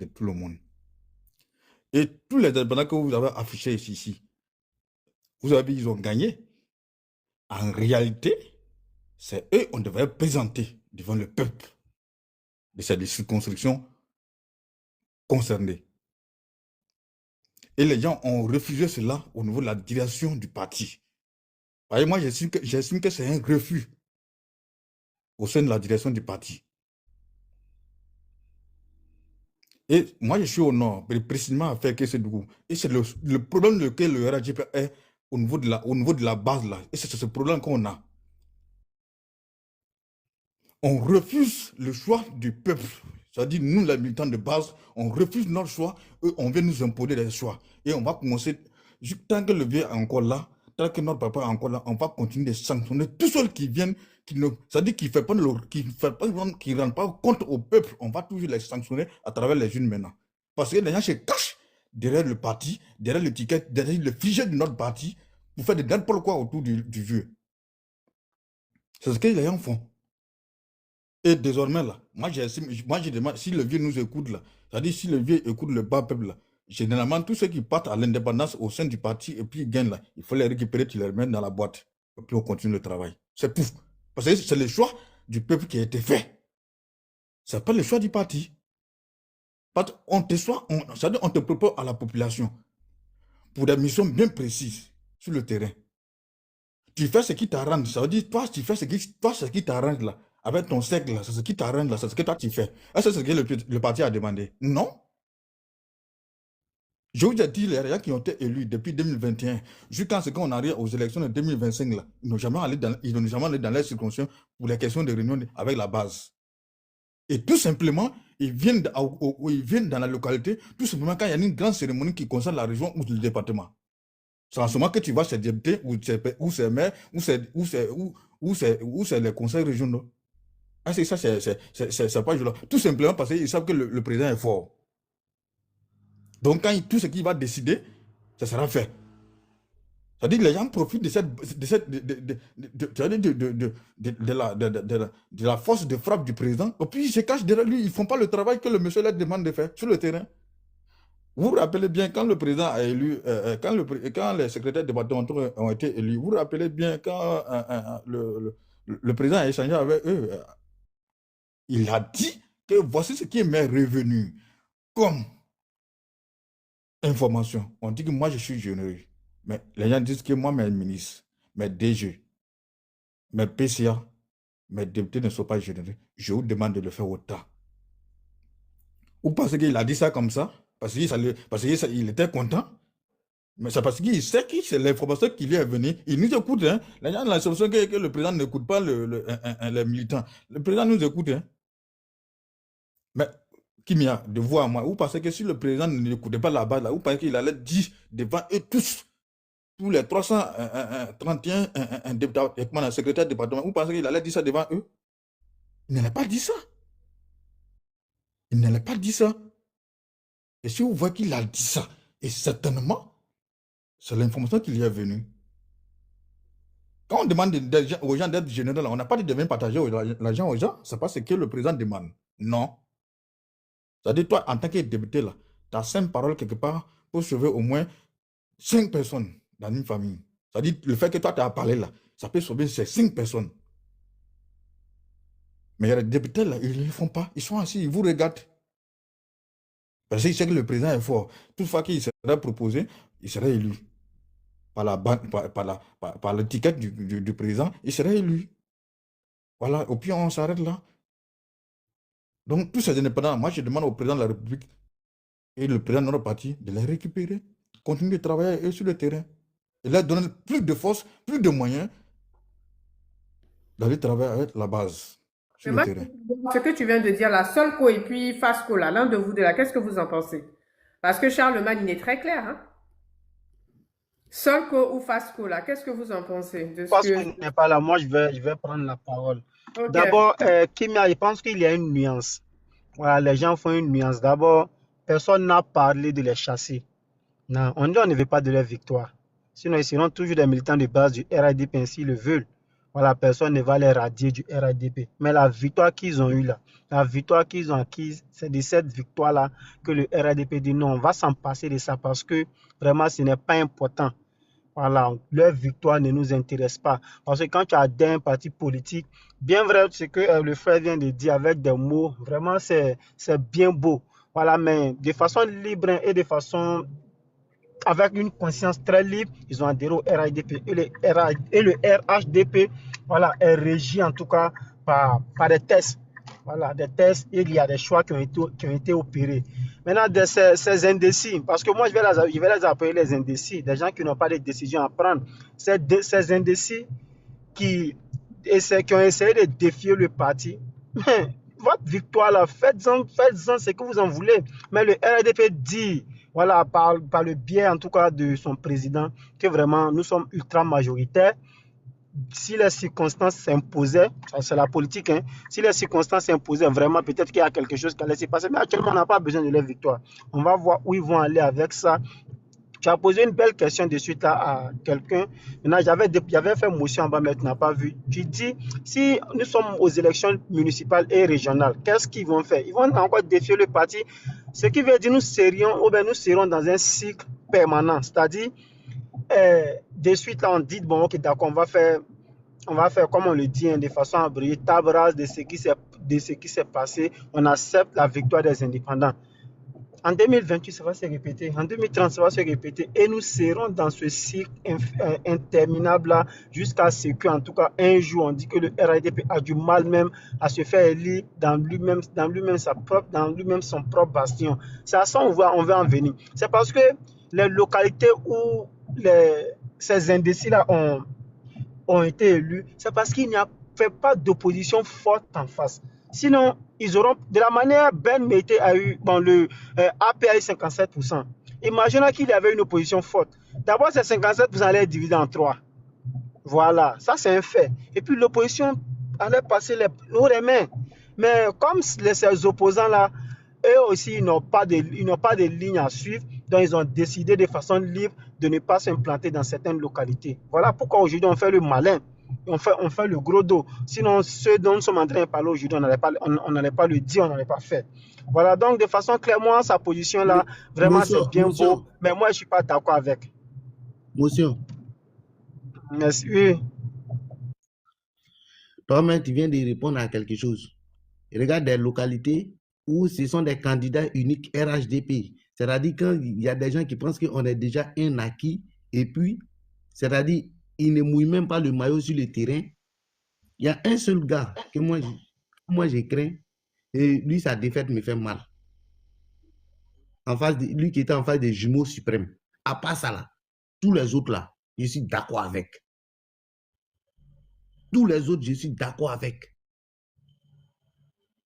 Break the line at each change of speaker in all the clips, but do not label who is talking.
de tout le monde. Et tous les indépendants que vous avez affichés ici, vous avez dit qu'ils ont gagné. En réalité, c'est eux qu'on devrait présenter devant le peuple de ces circonscriptions concernées. Et les gens ont refusé cela au niveau de la direction du parti. Voyez, moi, j'estime que c'est un refus au sein de la direction du parti. Et moi, je suis au nord, précisément à faire que c'est Dougou. Et c'est le problème lequel le RADJP est au niveau de la base là. Et c'est ce problème qu'on a. On refuse le choix du peuple. C'est-à-dire, nous, les militants de base, on refuse notre choix. Eux, on vient nous imposer des choix. Et on va commencer, tant que le vieux est encore là, tant que notre papa est encore là, on va continuer de sanctionner tous ceux qui viennent, c'est-à-dire qui ne rendent pas compte au peuple. On va toujours les sanctionner à travers les unes maintenant. Parce que les gens se cachent derrière le parti, derrière l'étiquette, derrière le fichier de notre parti, pour faire de n'importe quoi autour du vieux. C'est ce que les gens font. Et désormais, là, moi, je demande, si le vieux nous écoute, là, c'est-à-dire si le vieux écoute le bas peuple, là, généralement, tous ceux qui partent à l'indépendance au sein du parti et puis ils gagnent, là, il faut les récupérer, tu les remets dans la boîte. Et puis on continue le travail. C'est tout. Parce que c'est le choix du peuple qui a été fait. Ce n'est pas le choix du parti. On c'est-à-dire on te propose à la population pour des missions bien précises sur le terrain. Tu fais ce qui t'arrange. Ça veut dire, toi, tu fais ce qui t'arrange là. Avec ton cercle là, c'est ce qui t'arrange là, c'est ce que toi tu fais. Est-ce que c'est ce que le parti a demandé? Non. Je vous ai dit, les gens qui ont été élus depuis 2021, jusqu'à ce qu'on arrive aux élections de 2025 là, ils n'ont jamais allé dans les circonscriptions pour les questions de réunion avec la base. Et tout simplement, ils viennent dans la localité, tout simplement quand il y a une grande cérémonie qui concerne la région ou le département. C'est en ce moment que tu vois ces députés ou ces maires ou c'est les conseils régionaux. Ah, c'est ça, c'est pas journal. Tout simplement parce qu'ils savent que le président est fort. Donc, tout ce qu'il va décider, ça sera fait. C'est-à-dire que les gens profitent de la force de frappe du président. Et puis, ils se cachent derrière lui. Ils ne font pas le travail que le monsieur leur demande de faire sur le terrain. Vous vous rappelez bien, quand le président a élu, quand les secrétaires départementaux ont été élus, vous vous rappelez bien quand le président a échangé avec eux, il a dit que voici ce qui m'est revenu comme information. On dit que moi, je suis généreux. Mais les gens disent que moi, mes ministres, mes DG, mes PCA, mes députés ne sont pas généreux. Je vous demande de le faire autant. Ou parce qu'il a dit ça comme ça, parce qu'il était content, mais c'est parce qu'il sait que c'est l'information qui lui est venue. Il nous écoute. Hein. Les gens ont l'impression que le président n'écoute pas les militants. Le président nous écoute. Hein. Mais qui m'y a de vous à moi? Vous pensez que si le président n'écoutait pas la base, là, vous pensez qu'il allait dire devant eux tous les 331 députés, secrétaires de département, vous pensez qu'il allait dire ça devant eux? Il n'allait pas dire ça. Il n'allait pas dire ça. Et si vous voyez qu'il a dit ça, et certainement, c'est l'information qui lui est venue. Quand on demande aux gens d'être généraux, on n'a pas dit de venir partager l'argent aux gens, c'est pas ce que le président demande. Non. C'est-à-dire, toi, en tant que député, là, tu as 5 paroles quelque part pour sauver au moins 5 personnes dans une famille. C'est-à-dire, le fait que toi, tu as parlé là, ça peut sauver ces 5 personnes. Mais il y a des députés là, ils ne le font pas. Ils sont assis, ils vous regardent. Parce qu'ils savent que le président est fort. Toutefois qu'il serait proposé, il serait élu. Par l'étiquette du président, il serait élu. Voilà, et puis on s'arrête là. Donc, tous ces indépendants, moi je demande au président de la République et le président de notre parti de les récupérer, continuer de travailler eux sur le terrain. Et leur donner plus de force, plus de moyens d'aller travailler avec la base sur le terrain.
Ce que tu viens de dire, la Solco et puis Fasco, là, l'un de vous deux, là, qu'est-ce que vous en pensez? Parce que Charlemagne, il est très clair. Hein? Solco ou Fasco, là, qu'est-ce que vous en pensez de ce
Parce
que...
qu'il n'est pas là, moi je vais prendre la parole.
Okay.
D'abord, Kimia, je pense qu'il y a une nuance. Voilà, les gens font une nuance. D'abord, personne n'a parlé de les chasser. Non, on dit on ne veut pas de leur victoire. Sinon, ils seront toujours des militants de base du RIDP s'ils le veulent. Voilà, personne ne va les radier du RADP. Mais la victoire qu'ils ont eue là, la victoire qu'ils ont acquise, c'est de cette victoire-là que le RADP dit non, on va s'en passer de ça parce que vraiment ce n'est pas important. Voilà, leur victoire ne nous intéresse pas. Parce que quand tu as un parti politique, bien vrai, ce que le frère vient de dire avec des mots, vraiment c'est bien beau. Voilà, mais de façon libre et de façon avec une conscience très libre, ils ont adhéré au RADP et le RHDP, voilà, est régi en tout cas par des tests. Voilà, des tests et il y a des choix qui ont été opérés. Maintenant, ces indécis, parce que moi je vais les appeler les indécis, des gens qui n'ont pas de décision à prendre. Ces indécis qui ont essayé de défier le parti. Mais votre victoire là, faites-en ce que vous en voulez. Mais le RDP dit, voilà, par le biais en tout cas de son président, que vraiment nous sommes ultra majoritaires. Si les circonstances s'imposaient, c'est la politique, hein, si les circonstances s'imposaient vraiment, peut-être qu'il y a quelque chose qui allait se passer. Mais actuellement, on n'a pas besoin de leur victoire. On va voir où ils vont aller avec ça. Tu as posé une belle question de suite là à quelqu'un. Maintenant, j'avais fait motion en bas, mais tu n'as pas vu. Tu dis, si nous sommes aux élections municipales et régionales, qu'est-ce qu'ils vont faire? Ils vont encore défier le parti. Ce qui veut dire nous serons dans un cycle permanent. C'est-à-dire, de suite là, on dit, bon, ok, d'accord, on va faire comme on le dit, hein, de façon abrégée, table rase de ce qui s'est passé. On accepte la victoire des indépendants. En 2028, ça va se répéter. En 2030, ça va se répéter. Et nous serons dans ce cycle interminable-là jusqu'à ce qu'en tout cas, un jour, on dit que le RADP a du mal même à se faire élire dans lui-même son propre bastion. C'est à ça qu'on va en venir. C'est parce que les localités où ces indécis-là ont été élus, c'est parce qu'il n'y a pas d'opposition forte en face. Sinon, ils auront, de la manière Ben Meïté a eu, le AP a eu 57%. Imaginons qu'il y avait une opposition forte. D'abord, ces 57% allaient être divisés en 3. Voilà, ça c'est un fait. Et puis l'opposition allait passer les mains. Mais comme ces opposants-là, eux aussi, ils n'ont pas de ligne à suivre, donc ils ont décidé de façon libre de ne pas s'implanter dans certaines localités. Voilà pourquoi aujourd'hui on fait le malin. On fait le gros dos. Sinon, ce dont nous sommes en train de parler aujourd'hui, on n'allait pas le dire, on n'allait pas faire. Voilà, donc de façon clairement, sa position là, vraiment c'est bien beau, mais moi je ne suis pas d'accord avec.
Monsieur.
Merci. Oui.
Toi-même, tu viens de répondre à quelque chose. Regarde des localités où ce sont des candidats uniques RHDP. C'est-à-dire qu'il y a des gens qui pensent qu'on est déjà un acquis, et puis, c'est-à-dire, ils ne mouillent même pas le maillot sur le terrain. Il y a un seul gars que moi je crains, et lui, sa défaite me fait mal. Lui qui était en face des jumeaux suprêmes. À part ça là, tous les autres là, je suis d'accord avec. Tous les autres, je suis d'accord avec.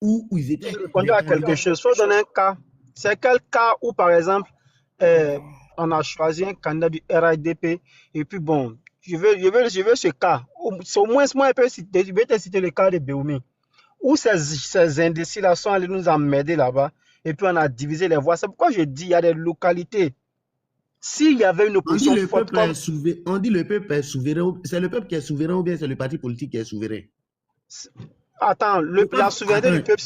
Où ils étaient.
Je répondais à quelque chose. Il faut donner un cas. C'est quel cas où, par exemple, on a choisi un candidat du RADP et puis bon, je veux ce cas. Au moins, moi, je vais te citer le cas de Béoumi, où ces indécis-là sont allés nous emmerder là-bas et puis on a divisé les voix. C'est pourquoi je dis il y a des localités. S'il y avait une opposition forte comme...
On dit le peuple est souverain. C'est le peuple qui est souverain ou bien c'est le parti politique qui est souverain?
Attends, la souveraineté du peuple...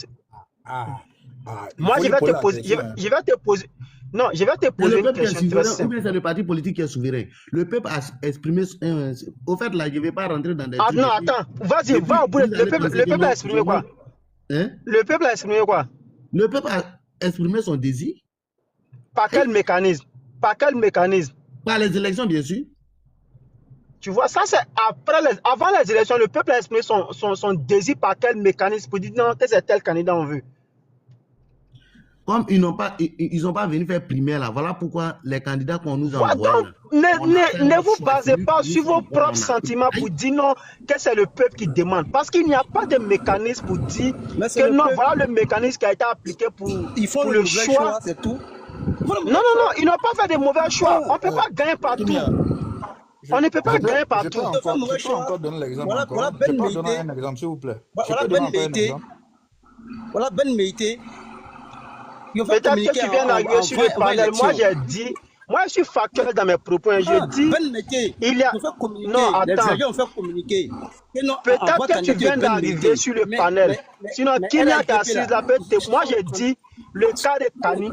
Moi, je vais te poser... Non, je vais te poser une question très simple.
Ou bien c'est le parti politique qui est souverain? Le peuple a exprimé... Au fait, là, je ne vais pas rentrer dans des...
non, attends. Vas-y, va au bout. Le peuple a exprimé quoi?
Hein?
Le peuple a exprimé quoi?
Le peuple a exprimé son désir.
Par quel mécanisme? Par quel mécanisme?
Par les élections, bien sûr.
Tu vois, ça c'est avant les élections, le peuple a exprimé son désir par quel mécanisme pour dire non, que c'est tel candidat on veut.
Comme ils n'ont pas venu faire primaire là, voilà pourquoi les candidats qu'on nous a envoyés.
Ne vous basez pas sur vos propres sentiments pour dire non, que c'est le peuple qui demande. Parce qu'il n'y a pas de mécanisme pour dire que non, voilà le mécanisme qui a été appliqué pour le choix.
C'est tout.
Non, ils n'ont pas fait de mauvais choix. On ne peut pas gagner partout. On ne peut pas gagner partout.
Je peux encore donner l'exemple.
Voilà
Je peux donner un exemple, s'il vous plaît.
Voilà Ben Meïté.
Peut-être que tu viens d'arriver sur le panel. Moi, j'ai dit, Moi, je suis factuel dans mes propos. Hein. Je dis, il y a... Non, attends. Peut-être que tu viens d'arriver sur le panel. Sinon, qui n'a qu'à assise là, moi, j'ai dit, le cas de Kani,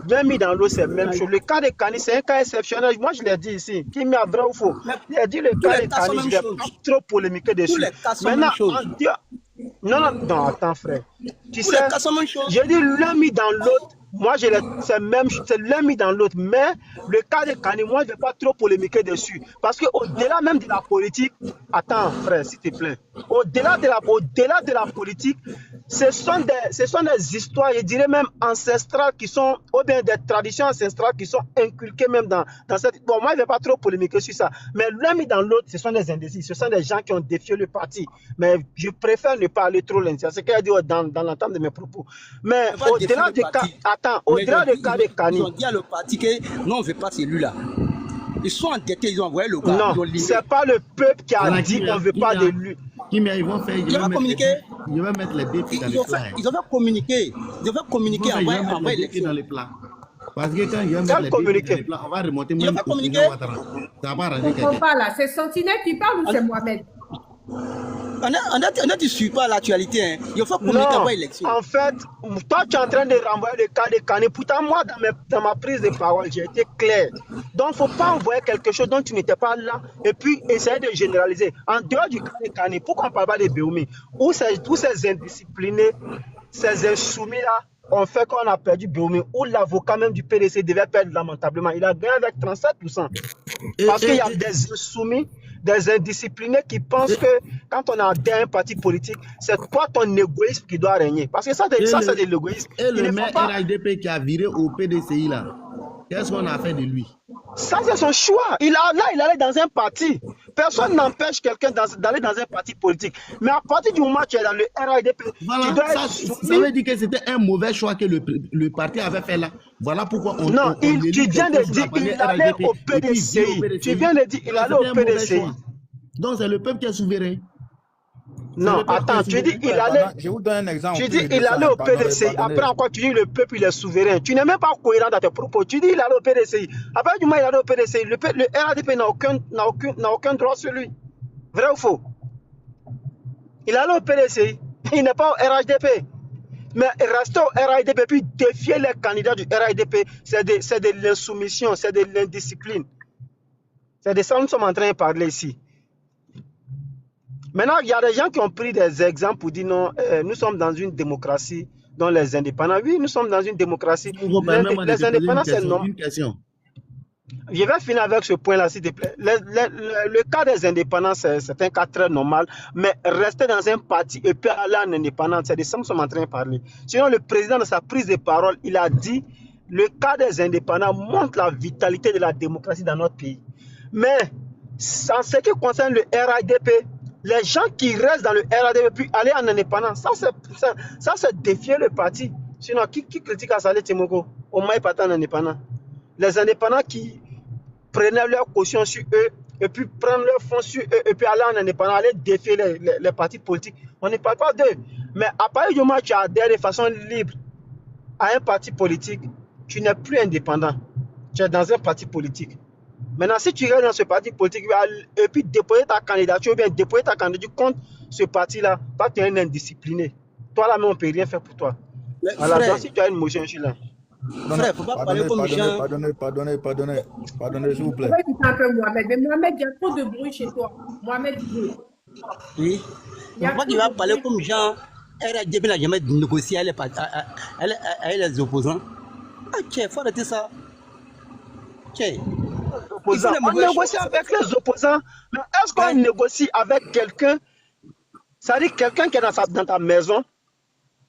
bien mis dans l'eau, c'est la même chose. Le cas de Kani, c'est un cas exceptionnel. Moi, je l'ai dit ici. Qui m'a vrai ou faux? J'ai dit le cas de Kani, je ne vais pas trop polémiquer dessus. Maintenant, non, attends, frère. Tu sais, j'ai dit l'un mis dans l'autre. Moi, c'est l'un mis dans l'autre. Mais le cas de Kani, moi, je ne vais pas trop polémiquer dessus. Parce qu'au-delà même de la politique, attends, frère, s'il te plaît. Au-delà de la politique, ce sont des histoires, je dirais même ancestrales qui sont, ou bien des traditions ancestrales qui sont inculquées même dans cette... Bon, moi, je ne vais pas trop polémiquer sur ça. Mais l'un mis dans l'autre, ce sont des indécis. Ce sont des gens qui ont défié le parti. Mais je préfère ne pas aller trop loin. C'est ce qu'il a dit dans l'entente de mes propos. Mais au-delà du cas... Au-delà du cas de Kani.
Ils ont dit à le parti que non, on ne veut pas celui-là. Ils sont endettés, ils ont envoyé le gars.
Non, ce n'est pas le peuple qui a dit qu'on ne veut pas de lui.
Ils vont faire.
Ils vont communiquer.
Ils vont mettre les défis dans les plats.
Ils ont fait communiquer. Ils ont fait communiquer avant l'élection.
Dans les plats. Parce que quand ils vont mettre les défis dans les plats, on va remonter même au Président Ouattara. Ça va pas arranger quelqu'un.
Je ne comprends pas là. C'est Sentinelle qui parle ou c'est Mohamed?
On ne suit pas l'actualité. Hein. Il faut communiquer avant l'élection.
En fait, toi, tu es en train de renvoyer le cas de Kani. Pourtant, moi, dans ma prise de parole, j'ai été clair. Donc, il ne faut pas envoyer quelque chose dont tu n'étais pas là et puis essayer de généraliser. En dehors du cas de Kani, pourquoi on ne parle pas de Béoumi? Où ces indisciplinés, ces insoumis-là, ont fait qu'on a perdu Béoumi, où l'avocat même du PDC devait perdre lamentablement. Il a gagné avec 37%. Parce qu'il y a des insoumis, des indisciplinés qui pensent que quand on a un parti politique, c'est toi ton égoïsme qui doit régner. Parce que ça c'est de l'égoïsme.
Et le maire RHDP qui a viré au PDCI là, qu'est-ce qu'on a fait de lui?
Ça, c'est son choix. Il allait dans un parti. Personne n'empêche quelqu'un d'aller dans un parti politique. Mais à partir du moment où tu es dans le RHDP,
voilà,
tu dois
ça veut dire que c'était un mauvais choix que le parti avait fait là. Voilà pourquoi on...
Non, tu viens de dire qu'il allait au PDCI. Tu viens de dire qu'il allait au PDCI.
Donc c'est le peuple qui est souverain.
Non, attends, tu dis il allait.
Je vous donne un exemple.
Tu dis il allait au PDCI. Après encore, tu dis le peuple il est souverain. Tu n'es même pas cohérent dans tes propos. Tu dis il allait au PDCI. Après du moment il allait au PDCI, le RHDP n'a aucun droit sur lui. Vrai ou faux? Il allait au PDCI. Il n'est pas au RHDP. Mais rester au RHDP puis défier les candidats du RHDP, c'est de l'insoumission, c'est de l'indiscipline. C'est de ça que nous sommes en train de parler ici. Maintenant, il y a des gens qui ont pris des exemples pour dire non, nous sommes dans une démocratie dont les indépendants. Oui, nous sommes dans une démocratie. Les indépendants, c'est non. Je vais finir avec ce point-là, s'il te plaît. Le cas des indépendants, c'est un cas très normal, mais rester dans un parti et puis aller en indépendance, c'est de ça que nous sommes en train de parler. Sinon, le président, dans sa prise de parole, il a dit le cas des indépendants montre la vitalité de la démocratie dans notre pays. Mais, en ce qui concerne le RHDP, les gens qui restent dans le RHDP puis aller en indépendance, ça c'est défier le parti. Sinon, qui critique à Saleh Timoko? Au moins, pas en indépendant. Les indépendants qui prenaient leur caution sur eux et puis prennent leur fonds sur eux et puis aller en indépendant, aller défier les partis politiques. On ne parle pas d'eux. Mais à partir du moment où tu adhères de façon libre à un parti politique, tu n'es plus indépendant. Tu es dans un parti politique. Maintenant, si tu restes dans ce parti politique et puis déposer ta candidature ou bien déposer ta candidature contre ce parti-là, parce que tu es un indiscipliné. Toi là-même, on ne peut rien faire pour toi. Alors, donc, si tu as une motion, je suis là.
Frère, il ne faut pas parler comme Jean.
Pardonnez, s'il vous plaît.
Tu peux un peu Mohamed. Mais Mohamed, il y a trop de bruit chez toi. Mohamed,
oui. Il ne faut pas qu'il va parler comme Jean. RHDP n'a jamais négocié avec les opposants. Ok, il faut arrêter ça. Ok.
On négocie avec les opposants, mais est-ce qu'on négocie avec quelqu'un, c'est-à-dire quelqu'un qui est dans ta maison,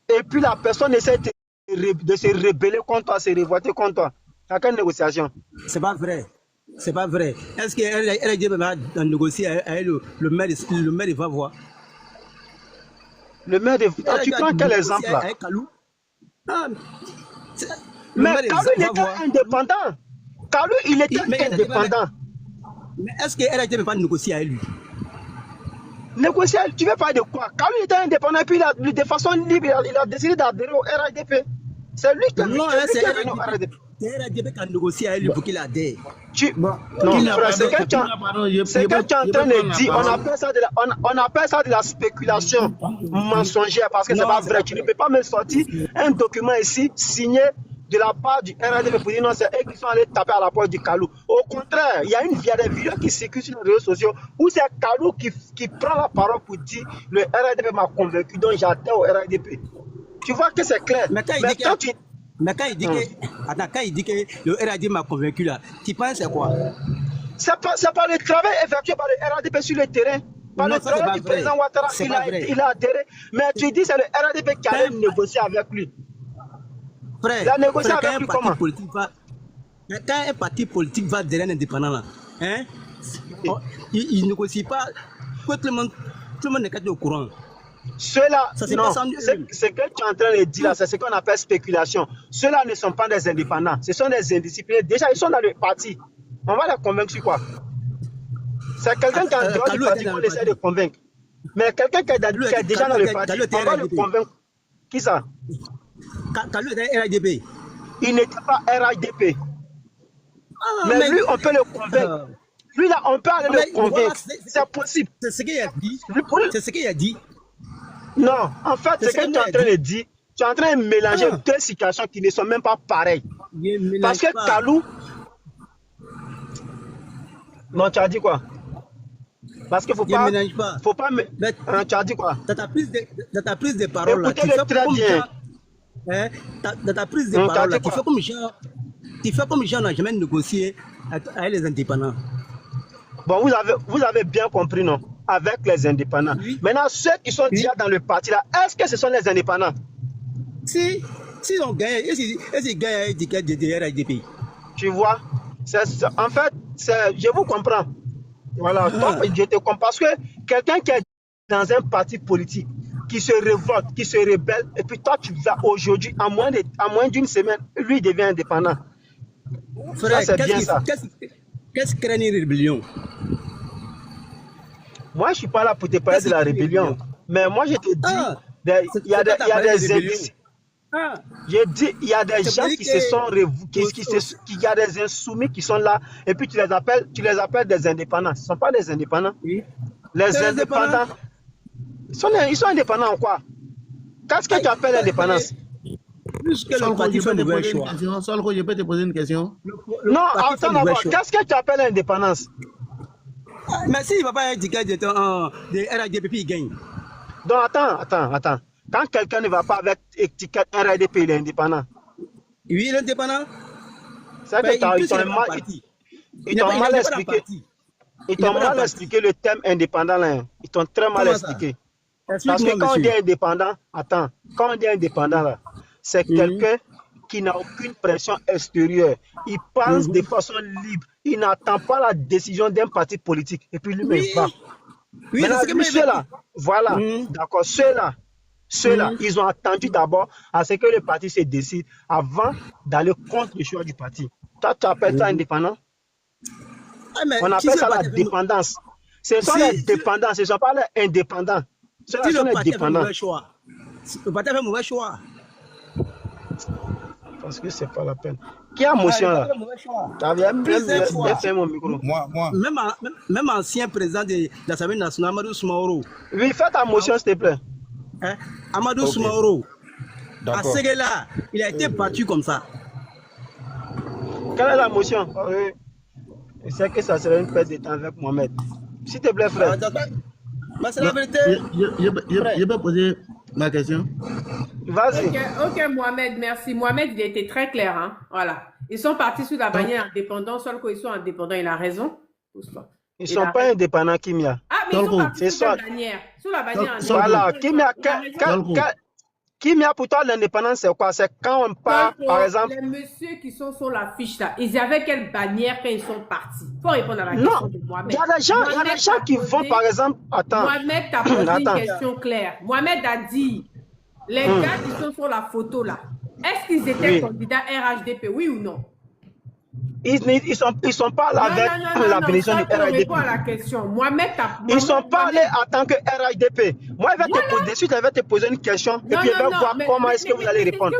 et puis la personne essaie de se rebeller contre toi, se révolter contre toi? Il n'y a quelle négociation?
C'est pas vrai. C'est pas vrai. Est-ce qu'elle va négocier avec le maire de Vavois?
Le maire de Vavois, tu prends quel exemple là?
Avec Kalou? Ah,
mais Kalou était indépendant. Kalou, il était indépendant.
Mais est-ce qu'elle a été même pas négocier avec lui?
Négocier, tu veux parler de quoi? Kalou était indépendant et puis de façon libre, il a décidé d'adhérer au RHDP. C'est lui qui a
Non,
c'est lui
c'est
qui a venu au RHDP.
RHDP qui a négocié avec lui pour qu'il adhère.
Non, frère, c'est que tu es en train de dire, on appelle ça de la spéculation mensongère parce que c'est pas vrai. Tu ne peux pas me sortir un document ici signé de la part du RHDP pour dire non, c'est eux qui sont allés taper à la porte du Kalou. Au contraire, il y a des vidéos qui circulent sur les réseaux sociaux où c'est Kalou qui prend la parole pour dire le RHDP m'a convaincu, donc j'adhère au RHDP. Tu vois que c'est clair.
Mais quand il dit que le RHDP m'a convaincu là, tu penses c'est quoi?
C'est pas le travail effectué par le RHDP sur le terrain. Par
Non,
le
ça, c'est
travail
pas
du
vrai.
président Ouattara,
C'est pas vrai.
il a adhéré. Mais tu dis c'est le RHDP qui allait négocier avec lui.
Frère,
La négociation
quand
avec lui comment?
Quand un parti politique va derrière un indépendant là, hein, il négocie pas. Tout le monde n'est qu'à au courant.
Ceux-là,
Ça, c'est
non,
pas sans Dieu.
ce que tu es en train de dire là, c'est ce qu'on appelle spéculation. Ceux-là ne sont pas des indépendants, ce sont des indisciplinés. Déjà, ils sont dans le parti. On va les convaincre sur quoi? C'est quelqu'un qui est en dehors du parti qu'on essaie de convaincre. Mais quelqu'un qui est déjà dans le parti, on va le convaincre. Qui ça?
Kalou était RHDP.
Il n'était pas RHDP. Mais lui, on peut le convaincre. Lui, là, on peut aller le convaincre. C'est possible.
C'est ce qu'il a dit. C'est ce qu'il a dit.
Non, en fait, c'est ce que tu es en train de dire. Tu es en train de mélanger deux situations qui ne sont même pas pareilles. Parce que Kalou. Non, tu as dit quoi? Parce qu'il faut pas. Faut pas. Tu as dit quoi?
Dans ta prise de parole là, tu
Écoutez-le très bien.
Hein, dans ta prise de parole là, tu fais comme Jean n'a jamais négocié avec les indépendants.
Bon, vous avez bien compris, non? Avec les indépendants. Oui. Maintenant, ceux qui sont déjà dans le parti là, est-ce que ce sont les indépendants?
Si on gagne, est-ce gagnent un ticket de RHDP?
Tu vois? En fait, je vous comprends. Voilà, donc, je te comprends. Parce que quelqu'un qui est dans un parti politique, qui se révolte, qui se rebelle, et puis toi, tu vas aujourd'hui, à moins d'une semaine, lui devient indépendant.
Frère,
ça, c'est bien ça.
Qu'est-ce que crée une rébellion?
Moi, je ne suis pas là pour te parler de la rébellion. Mais moi, je te dis, il y a des indices. Je dis, il y a des gens qui se sont il y a des insoumis qui sont là, et puis tu les appelles des indépendants. Ce ne sont pas des indépendants. Oui. Les indépendants, ils sont indépendants en quoi? Qu'est-ce que tu appelles l'indépendance?
Solko, je peux te poser une question?
Non, attends d'abord, qu'est-ce que tu appelles l'indépendance?
Mais s'il ne va pas indiquer de RHDP, il gagne.
Donc attends. Quand quelqu'un ne va pas avec étiquette RHDP, il est indépendant.
Oui, il est indépendant.
C'est que ils t'ont mal expliqué. Ils t'ont mal expliqué le thème indépendant là. Ils t'ont très mal expliqué. Parce que quand on dit indépendant, quand on dit indépendant là, c'est quelqu'un qui n'a aucune pression extérieure. Il pense de façon libre. Il n'attend pas la décision d'un parti politique. Et puis lui-même va. Maintenant, ceux-là, voilà, d'accord, ceux-là, ils ont attendu d'abord à ce que le parti se décide avant d'aller contre le choix du parti. Toi, tu appelles ça indépendant? On appelle ça la dépendance. Ce sont les dépendants, ce ne sont pas les indépendants. Ce sont les dépendants.
Le parti a fait mauvais choix.
Parce que c'est pas la peine. Qui a motion là? Mon micro.
Moi.
Même ancien président de l'Assemblée nationale, Amadou Soumaoro.
Oui, fais ta motion, s'il te plaît.
Amadou Soumaoro. À Séguéla, il a été battu comme ça.
Quelle est la motion? Je sais que ça serait une perte de temps avec Mohamed. S'il te plaît, frère.
Mais c'est la vérité.
Je peux poser ma question?
Vas-y.
Ok, Mohamed, merci. Mohamed, il a été très clair. Hein? Voilà. Ils sont partis sous la bannière indépendante, seul qu'ils sont indépendants, il a raison.
Ils ne sont pas indépendants, Kimia.
Ah, mais ils sont partis sous la bannière. Sous la bannière indépendante.
Voilà, Kimia, pour toi, l'indépendance, c'est quoi? C'est quand on part, par exemple...
Les messieurs qui sont sur la fiche là, ils avaient quelle bannière quand ils sont partis? Il faut répondre à la question de Mohamed.
Il y a des gens qui vont, par exemple... Attends.
Mohamed t'a posé une question claire. Mohamed a dit, les gars qui sont sur la photo là, est-ce qu'ils étaient candidats RHDP, oui ou non?
Ils sont pas là avec la bénédiction du
Ça, on
RHDP.
répond à la question. Mohamed,
Ils sont pas allés en tant que RHDP. Moi, de suite, je vais te poser une question et puis je vais voir comment est-ce que vous allez répondre.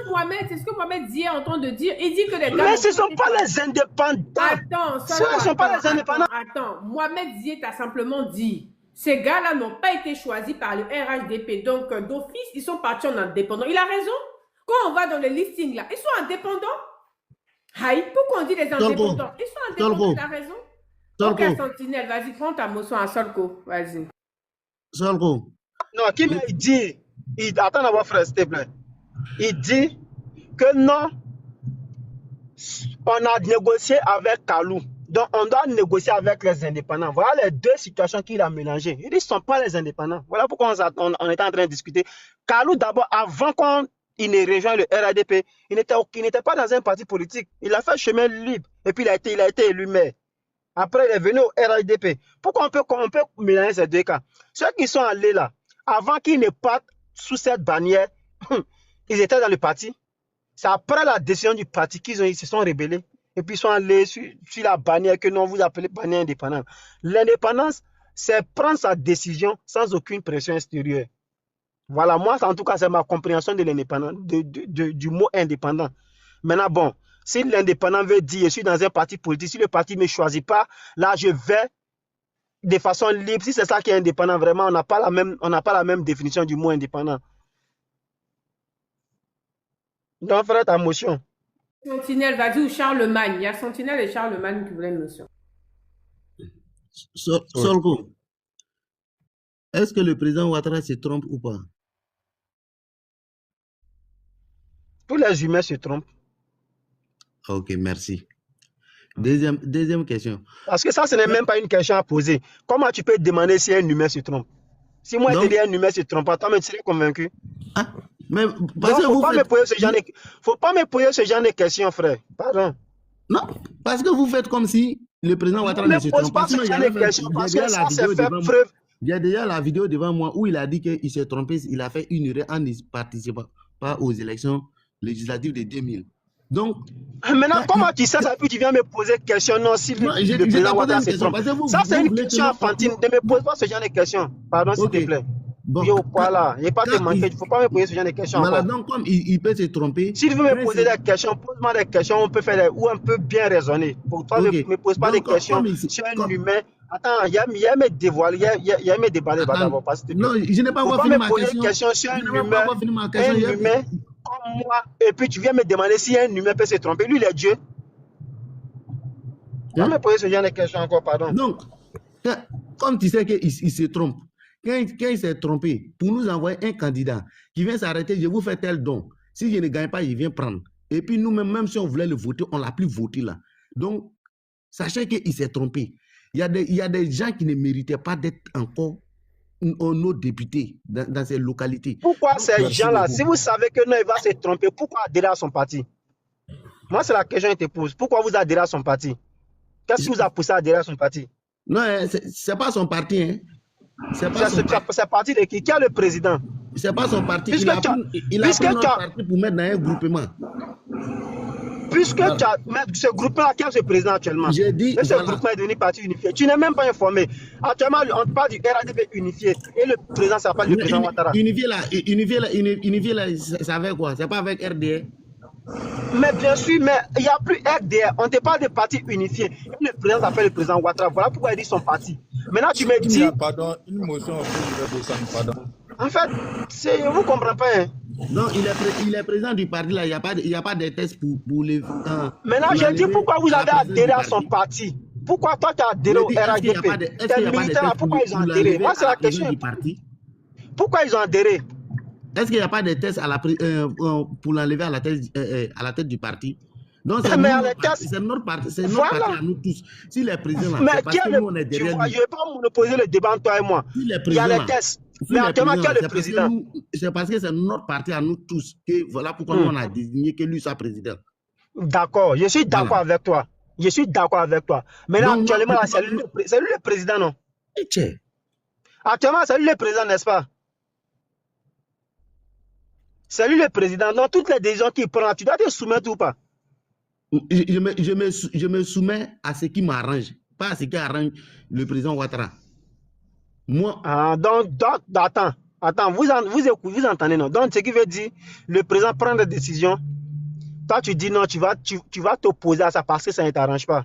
C'est ce que Mohamed dit, est en train de dire. Il dit que les gars.
Mais ce ne sont pas les indépendants.
Attends,
ce ne sont pas les indépendants.
Attends, Mohamed Ziet a simplement dit. Ces gars-là n'ont pas été choisis par le RHDP. Donc, d'office, ils sont partis en indépendant. Il a raison. Quand on va dans le listing là, ils sont indépendants. Aïe, pourquoi on dit les indépendants? Ils sont indépendants, il a raison. Ok, Sentinelle, vas-y, prends ta motion à Solko. Vas-y.
Solko.
Non, qui m'a dit, attends d'abord, frère, s'il te plaît. Il dit que non, on a négocié avec Kalou. Donc, on doit négocier avec les indépendants. Voilà les deux situations qu'il a mélangées. Il dit, ce ne sont pas les indépendants. Voilà pourquoi on était en train de discuter. Kalou, d'abord, avant qu'il ne rejoigne le RHDP, il n'était pas dans un parti politique. Il a fait chemin libre. Et puis, il a été élu maire. Après, il est venu au RHDP. Pourquoi on peut mélanger ces deux cas? Ceux qui sont allés là, avant qu'ils ne partent sous cette bannière, ils étaient dans le parti. C'est après la décision du parti qu'ils se sont rebellés. Et puis ils sont allés sur la bannière que nous vous appelez bannière indépendante. L'indépendance, c'est prendre sa décision sans aucune pression extérieure. Voilà, moi, en tout cas, c'est ma compréhension de l'indépendance, du mot indépendant. Maintenant, bon, si l'indépendant veut dire, je suis dans un parti politique, si le parti ne me choisit pas, là, je vais de façon libre. Si c'est ça qui est indépendant, vraiment, on n'a pas la même définition du mot indépendant. Donc, frère, ta motion.
Sentinelle, vas-y, ou Charlemagne. Il y a Sentinelle et Charlemagne qui voulaient une motion.
Solko, est-ce que le président Ouattara se trompe ou pas?
Tous les humains se trompent.
Ok, merci. Deuxième question.
Parce que ça, ce n'est même pas une question à poser. Comment tu peux demander si un humain se trompe? Si moi, je te dis un humain se trompe pas, toi, tu serais convaincu?
Ah, mais
parce que faut pas me poser ce genre de questions, frère. Pardon.
Non, parce que vous faites comme si le président Ouattara ne se trompe pas. Il y a déjà la vidéo devant moi où il a dit qu'il s'est trompé, il a fait une erreur en ne participant pas aux élections législatives de 2000. Donc,
maintenant, comment tu sais ça, puis tu viens me poser des questions? Non, si le président Ouattara se trompe. Ça, c'est une question enfantine. Ne me pose pas ce genre de questions. Pardon, s'il te plaît. Bon, voilà, il n'y a pas de manquer. Il ne faut pas me poser ce genre de questions.
Voilà, donc, comme il peut se tromper.
Si tu veux me poser des questions, pose-moi des questions, on peut faire ou on peut bien raisonner. Pour toi, ne me pose pas des questions sur un humain. Attends, il y a mes dévoiler, il y a mes déballer d'abord.
Non, je n'ai pas encore fini ma question.
Sur un humain comme moi, et puis tu viens me demander si un humain peut se tromper. Lui, il est Dieu. Tu vas me poser ce genre de questions encore, pardon.
Donc, comme tu sais qu'il se trompe, quand il s'est trompé, pour nous envoyer un candidat qui vient s'arrêter, je vous fais tel don. Si je ne gagne pas, il vient prendre. Et puis nous-mêmes, même si on voulait le voter, on ne l'a plus voté là. Donc, sachez qu'il s'est trompé. Il y a des gens qui ne méritaient pas d'être encore nos députés dans ces localités.
Pourquoi ces gens-là, si vous savez que non, il va se tromper, pourquoi adhérer à son parti? Moi, c'est la question que je te pose. Pourquoi vous adhérez à son parti? Qu'est-ce qui vous a poussé à adhérer à son parti?
Non, ce n'est pas son parti. Hein.
C'est parti de qui? Qui est le président?
Ce n'est pas son parti. Il a pris notre parti pour mettre dans un groupement.
Puisque tu as ce groupement-là, qui est ce président actuellement?
J'ai dit,
ce groupement est devenu parti unifié. Tu n'es même pas informé. Actuellement, on parle du RHDP unifié. Et le président s'appelle le président Ouattara.
Unifié là, ça avec quoi? C'est pas avec RDR?
Mais bien sûr, mais il n'y a plus RDR. On te parle de parti unifié. Le président s'appelle le président Ouattara. Voilà pourquoi il dit son parti. Maintenant, tu me dis...
Pardon, une motion pardon.
En fait, je ne vous comprends pas. Hein.
Non, il est président du parti là. Il n'y a pas de tests pour les...
Maintenant, je dis pourquoi vous avez adhéré à son parti. Pourquoi toi, tu as adhéré au RHDP? Tes militants, pourquoi ils ont adhéré? Moi, c'est la question. Pourquoi ils ont adhéré?
Est-ce qu'il n'y a pas de tests pour l'enlever à la tête du parti? Donc, c'est notre parti à nous tous. Si les présidents là, c'est parce que nous, on est derrière lui.
Je ne vais pas monopoliser le débat entre toi et moi. Il y a les tests. Mais actuellement, qui est le président?
C'est parce que c'est notre parti à nous tous. Que voilà pourquoi nous, on a désigné que lui soit président.
D'accord, je suis d'accord avec toi. Je suis d'accord avec toi. Maintenant, actuellement, c'est lui le président, non? Actuellement, c'est lui le président, n'est-ce pas? C'est lui le président. Dans toutes les décisions qu'il prend, tu dois te soumettre ou pas?
je me soumets à ce qui m'arrange, pas à ce qui arrange le président Ouattara. Moi,
Donc, attends, vous entendez, non? Donc, ce qui veut dire, le président prend des décisions. Toi, tu dis non, tu vas t'opposer à ça parce que ça ne t'arrange pas.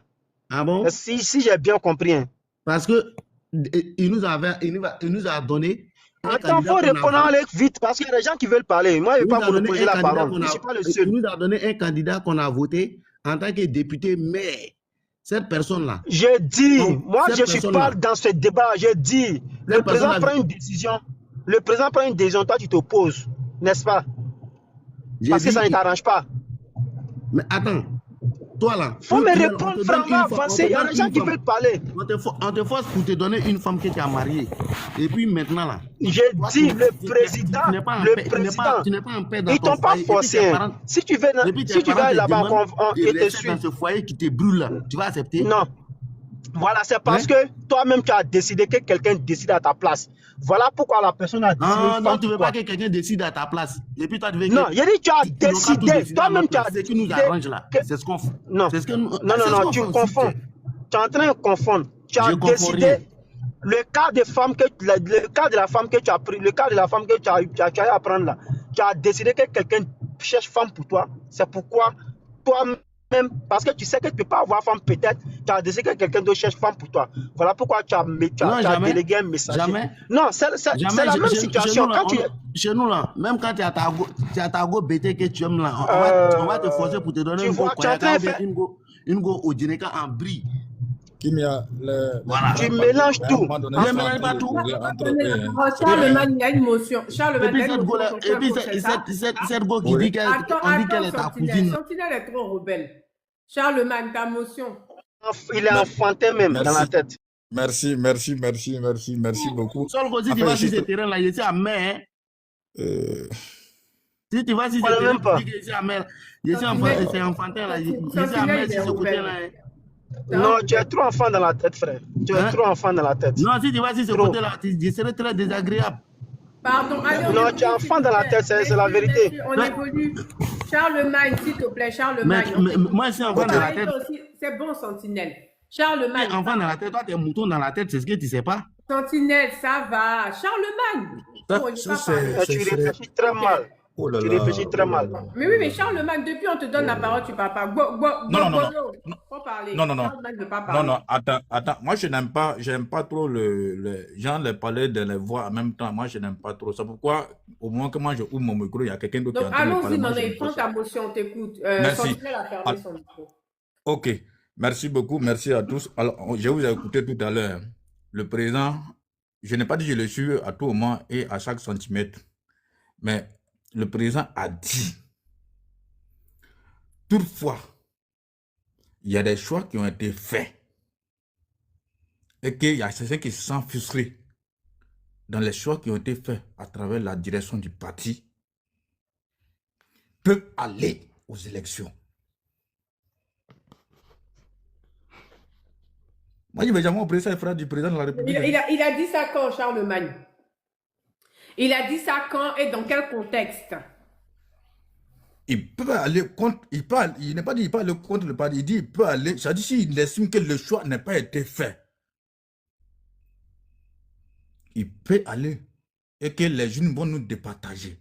ah bon?
Si j'ai bien compris. Hein.
Parce que il nous a donné.
Attends, il faut répondre vite parce qu'il y a des gens qui veulent parler. Moi, je ne vais pas me reposer la parole. Je ne suis pas le seul.
Il nous a donné un candidat qu'on a voté en tant que député, mais cette personne-là.
Je dis, moi, je ne suis pas dans ce débat. Je dis, le président prend une décision. Le président prend une décision, toi, tu t'opposes, n'est-ce pas? Parce que ça ne t'arrange pas.
Mais attends, toi là.
Il faut me répondre franchement, avancer. Il y a des gens qui veulent parler.
On te force pour te donner une femme que tu as mariée. Et puis maintenant là.
Je dis, le président,
tu n'es pas en paix dans
ils
ton
t'ont pas forcé. Si tu veux là-bas, on te suit.
Dans ce foyer qui te brûle là, tu vas accepter?
Non. Voilà, c'est parce que toi-même tu as décidé que quelqu'un décide à ta place. Voilà pourquoi la personne a décidé.
Non, tu ne veux pas que quelqu'un décide à ta place. Et puis toi, tu veux que.
Non, il dit tu as décidé. Toi-même tu as
décidé. Ce qui nous arrange là, c'est ce qu'on fait.
Non, non, tu confonds. Tu es en train de confondre. Tu as décidé. Le cas de la femme que tu as pris, le cas de la femme que tu as eu à prendre là, tu as décidé que quelqu'un cherche femme pour toi. C'est pourquoi toi-même, parce que tu sais que tu ne peux pas avoir femme peut-être, tu as décidé que quelqu'un d'autre cherche femme pour toi. Voilà pourquoi tu as délégué un message.
Jamais.
Non, c'est la même situation.
Chez nous là, même quand tu as ta go bêté que tu aimes là, on va te forcer pour te donner une go au Djeneka en brie.
Voilà. Tu mélanges tout.
Ne mélange pas tout.
Charlemagne, il y a une motion.
Et puis cette go qui dit qu'elle est ta cousine.
Sentinelle est trop rebelle. Charlemagne, ta motion.
Il est enfantin même dans la tête.
Merci beaucoup.
Seul si tu vas sur ce terrain là, je suis à mer. Si tu vas sur ce terrain, je suis à mer. Je suis enfantin là. Je suis à mer sur ce côté là.
Non, tu es trop enfant dans la tête, frère. Tu es trop enfant dans la tête.
Non, si tu vas sur ce côté-là, je serai très désagréable.
Pardon, allez,
non, tu es enfant dans la tête, c'est la vérité.
On évolue. Charlemagne, s'il te plaît, Charlemagne.
Moi, je suis enfant dans la tête.
C'est bon, Sentinelle. Charlemagne.
Enfant dans la tête, toi, tu es mouton dans la tête, c'est ce que tu ne sais pas.
Sentinelle, ça va. Charlemagne.
Tu réfléchis très mal.
Oh là
tu
là.
réfléchis très mal.
Mais oui, mais Charlemagne, depuis on te donne la parole, tu ne parles pas. Faut parler.
Non, attends. Moi, j'aime pas trop les gens les parler de les voix en même temps. Moi, je n'aime pas trop. C'est pourquoi, au moment que moi, je ouvre mon micro, il y a quelqu'un d'autre qui est en train de parler.
Donc, allons-y, prends ta motion, on t'écoute.
Merci.
A fermé son micro.
Ok. Merci beaucoup. Merci à tous. Alors, je vous ai écouté tout à l'heure. Le président, je n'ai pas dit que je le suis à tout moment et à chaque centimètre. Mais le président a dit, toutefois, il y a des choix qui ont été faits et qu'il y a certains qui se sentent frustrés dans les choix qui ont été faits à travers la direction du parti, peuvent aller aux élections. Moi, je vais jamais au président frère du président de la République.
Il a dit ça quand, Charlemagne? Il a dit ça quand et dans quel contexte?
Il peut aller contre, il n'est pas dit qu'il peut aller contre le parti, il dit qu'il peut aller, c'est-à-dire s'il estime que le choix n'a pas été fait, il peut aller et que les jeunes vont nous départager.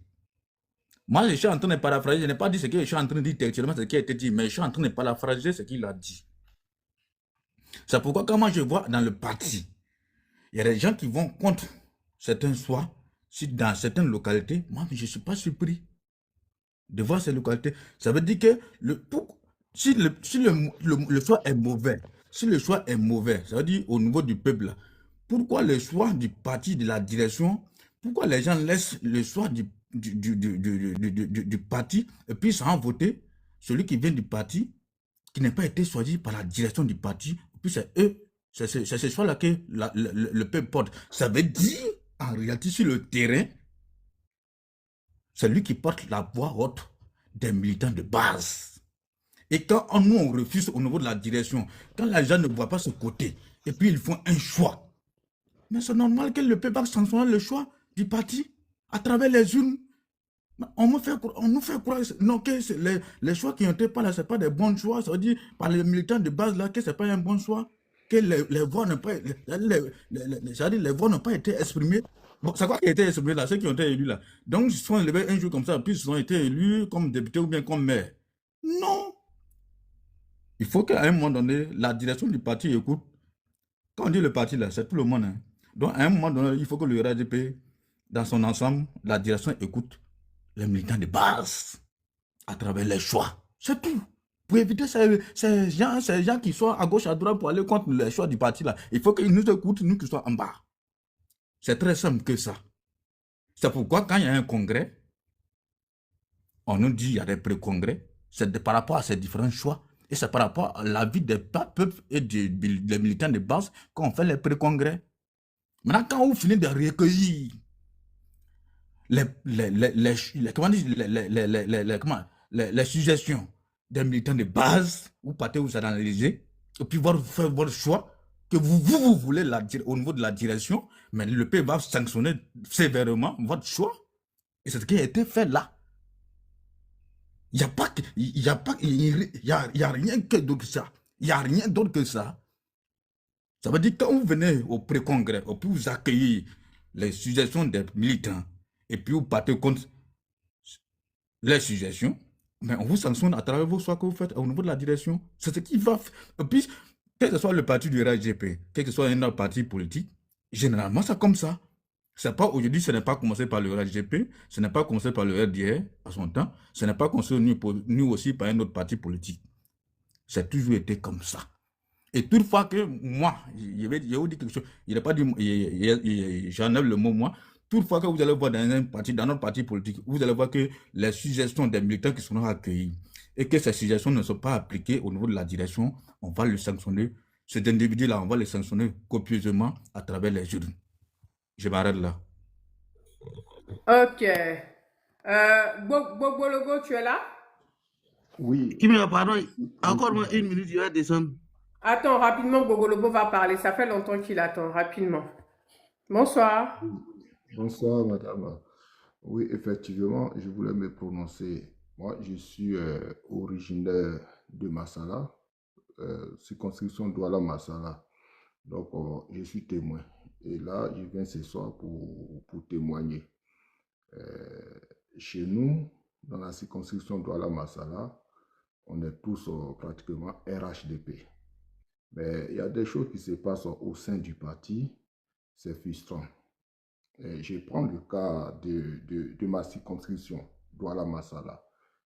Moi, je suis en train de paraphraser, je n'ai pas dit ce que je suis en train de dire textuellement, ce qui a été dit, mais je suis en train de paraphraser ce qu'il a dit. C'est pourquoi quand moi je vois dans le parti, il y a des gens qui vont contre certains choix, si dans certaines localités, moi je ne suis pas surpris de voir ces localités. Ça veut dire que si le choix est mauvais, ça veut dire au niveau du peuple, pourquoi le choix du parti, de la direction, pourquoi les gens laissent le choix du parti et puis sans voter celui qui vient du parti, qui n'a pas été choisi par la direction du parti, et puis c'est eux, c'est ce choix-là que le peuple porte. Ça veut dire, en réalité, sur le terrain, c'est lui qui porte la voix haute des militants de base. Et quand nous, on refuse au niveau de la direction, quand les gens ne voient pas ce côté, et puis ils font un choix, mais c'est normal que le peuple sanctionne le choix du parti à travers les urnes. On nous fait croire non, que les choix qui ont été pas là, ce pas des bons choix. Ça veut dire par les militants de base là que ce n'est pas un bon choix, que les voix n'ont pas, c'est-à-dire les voix n'ont pas été exprimées. Bon, c'est quoi qui a été exprimé là, ceux qui ont été élus là. Donc, ils sont élevés un jour comme ça, puis ils ont été élus comme députés ou bien comme maires. Non! Il faut qu'à un moment donné, la direction du parti écoute. Quand on dit le parti là, c'est tout le monde. Hein. Donc, à un moment donné, il faut que le RADP, dans son ensemble, la direction écoute les militants de base à travers les choix. C'est tout. Pour éviter ces gens qui sont à gauche, à droite pour aller contre les choix du parti là. Il faut qu'ils nous écoutent, nous qui sommes en bas. C'est très simple que ça. C'est pourquoi quand il y a un congrès, on nous dit qu'il y a des pré-congrès, c'est par rapport à ces différents choix. Et c'est par rapport à l'avis des peuples et des militants de base qu'on fait les pré-congrès. Maintenant, quand vous finissez de recueillir les suggestions des militants de base, vous partez vous analyser, et puis faire votre choix, que vous voulez au niveau de la direction, mais le pays va sanctionner sévèrement votre choix. Et c'est ce qui a été fait là. Il n'y a rien que d'autre que ça. Il n'y a rien d'autre que ça. Ça veut dire que quand vous venez au pré-congrès, puis vous accueillez les suggestions des militants, et puis vous partez contre les suggestions, mais on vous sanctionne à travers vos choix que vous faites au niveau de la direction. C'est ce qui va. Et puis, quel que soit le parti du RHDP, quel que soit un autre parti politique, généralement, c'est comme ça. C'est pas aujourd'hui, ce n'est pas commencé par le RHDP, ce n'est pas commencé par le RDR à son temps, ce n'est pas commencé ni aussi par un autre parti politique. Ça a toujours été comme ça. Et toutefois que moi, je vais vous dire quelque chose, il n'a pas dit, j'enlève le mot moi, toutefois que vous allez voir dans notre parti politique, vous allez voir que les suggestions des militants qui seront accueillis et que ces suggestions ne sont pas appliquées au niveau de la direction, on va le sanctionner. Cet individu-là, on va le sanctionner copieusement à travers les urnes. Je m'arrête là.
Ok. Gogologo, tu es là?
Oui. Qui me pardon, encore moins une minute, je vais descendre.
Attends, rapidement, Gogologo va parler. Ça fait longtemps qu'il attend, rapidement. Bonsoir.
Bonsoir, madame. Oui, effectivement, je voulais me prononcer. Moi, je suis originaire de Massala, circonscription Douala-Massala. Donc, je suis témoin. Et là, je viens ce soir pour témoigner. Chez nous, dans la circonscription Douala-Massala, on est tous pratiquement RHDP. Mais il y a des choses qui se passent au sein du parti, c'est frustrant. Je prends le cas de ma circonscription, Douala-Massala.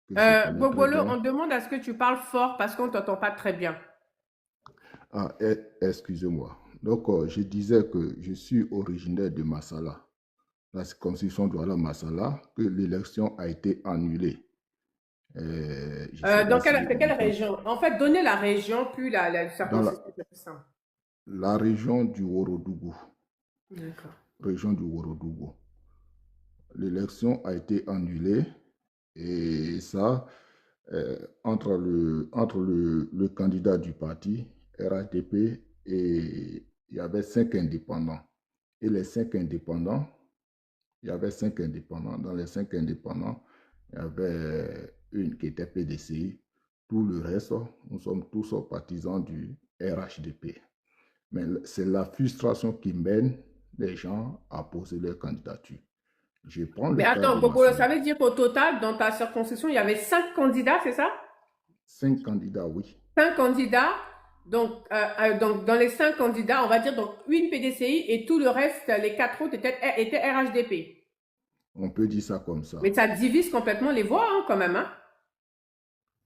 Gogolo, on demande à ce que tu parles fort parce qu'on ne t'entend pas très bien.
Ah, excusez-moi. Donc, je disais que je suis originaire de Massala, la circonscription Douala-Massala, que l'élection a été annulée.
Dans quelle région? En fait, donnez la région, puis la circonscription.
La région du Worodougou.
D'accord.
Région du Worodougou. L'élection a été annulée et ça, entre le candidat du parti, RHDP, et il y avait 5 indépendants. Et les 5 indépendants, il y avait 5 indépendants. Dans les 5 indépendants, il y avait une qui était PDCI. Tout le reste, nous sommes tous partisans du RHDP. Mais c'est la frustration qui mène les gens à poser leur candidature. Je prends le
Mais attends, Gogolo, ça veut dire qu'au total, dans ta circonscription, il y avait 5 candidats, c'est ça?
5 candidats, oui.
5 candidats. Donc, dans les 5 candidats, on va dire donc une PDCI et tout le reste, les 4 autres étaient RHDP.
On peut dire ça comme ça.
Mais ça divise complètement les voix, hein, quand même. Hein?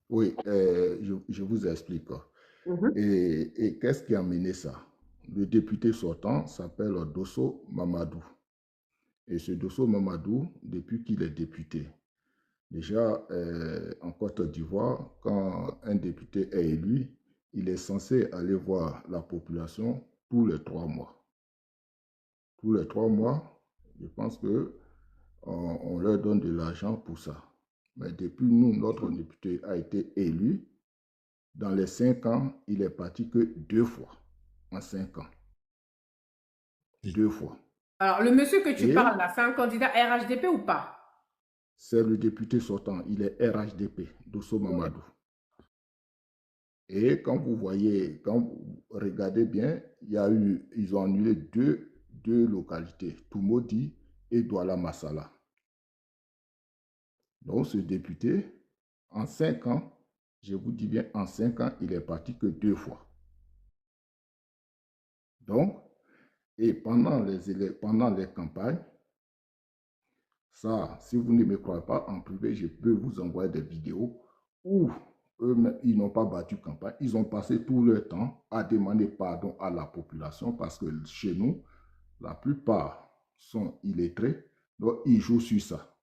Oui, je vous explique. Et qu'est-ce qui a mené ça? Le député sortant s'appelle Dosso Mamadou. Et ce Dosso Mamadou, depuis qu'il est député, déjà en Côte d'Ivoire, quand un député est élu, il est censé aller voir la population tous les 3 mois. Tous les 3 mois, je pense qu'on leur donne de l'argent pour ça. Mais depuis notre député a été élu, dans les 5 ans, il est parti que 2 fois en 5 ans. 2 fois.
Alors, le monsieur que tu parles là, c'est un candidat RHDP ou pas?
c'est le député sortant, il est RHDP, Dosso Mamadou. Et quand vous voyez, quand vous regardez bien, ils ont annulé deux localités, Tumodi et Douala Massala. Donc ce député, en 5 ans, je vous dis bien, en 5 ans, il est parti que 2 fois. Donc, et pendant les campagnes, ça, si vous ne me croyez pas, en privé, je peux vous envoyer des vidéos où eux-mêmes, ils n'ont pas battu campagne. Ils ont passé tout leur temps à demander pardon à la population parce que chez nous, la plupart sont illettrés, donc ils jouent sur ça.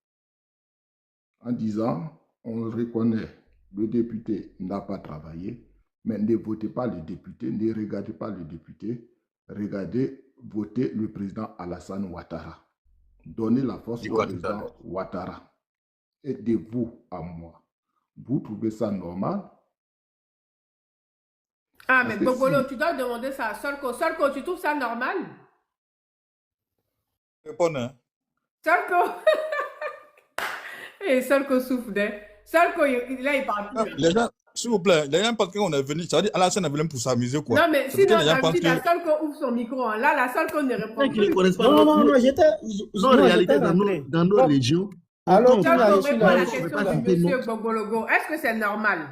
En disant, on reconnaît, le député n'a pas travaillé, mais ne votez pas le député, ne regardez pas le député, regardez, votez le président Alassane Ouattara. Donnez la force au président Ouattara. Aidez-vous à moi. Vous trouvez ça normal?
Ah, mais Bobolo, tu dois demander ça à Solko. Solko, tu trouves ça normal?
Répondez.
Solko. Et Solko souffle, hein. Solko, là, il parle plus.
Les gens, s'il vous plaît, les gens pensent qu'on est venu. Ça veut dire Alassane est venu pour s'amuser, quoi.
Non, mais sinon, la Solko ouvre son micro. Hein. Là, la Solko ne répond plus.
Non, j'étais.
En réalité, dans nos régions.
Alors, Solko répond à la question de monsieur Bogologo. Est-ce que c'est normal?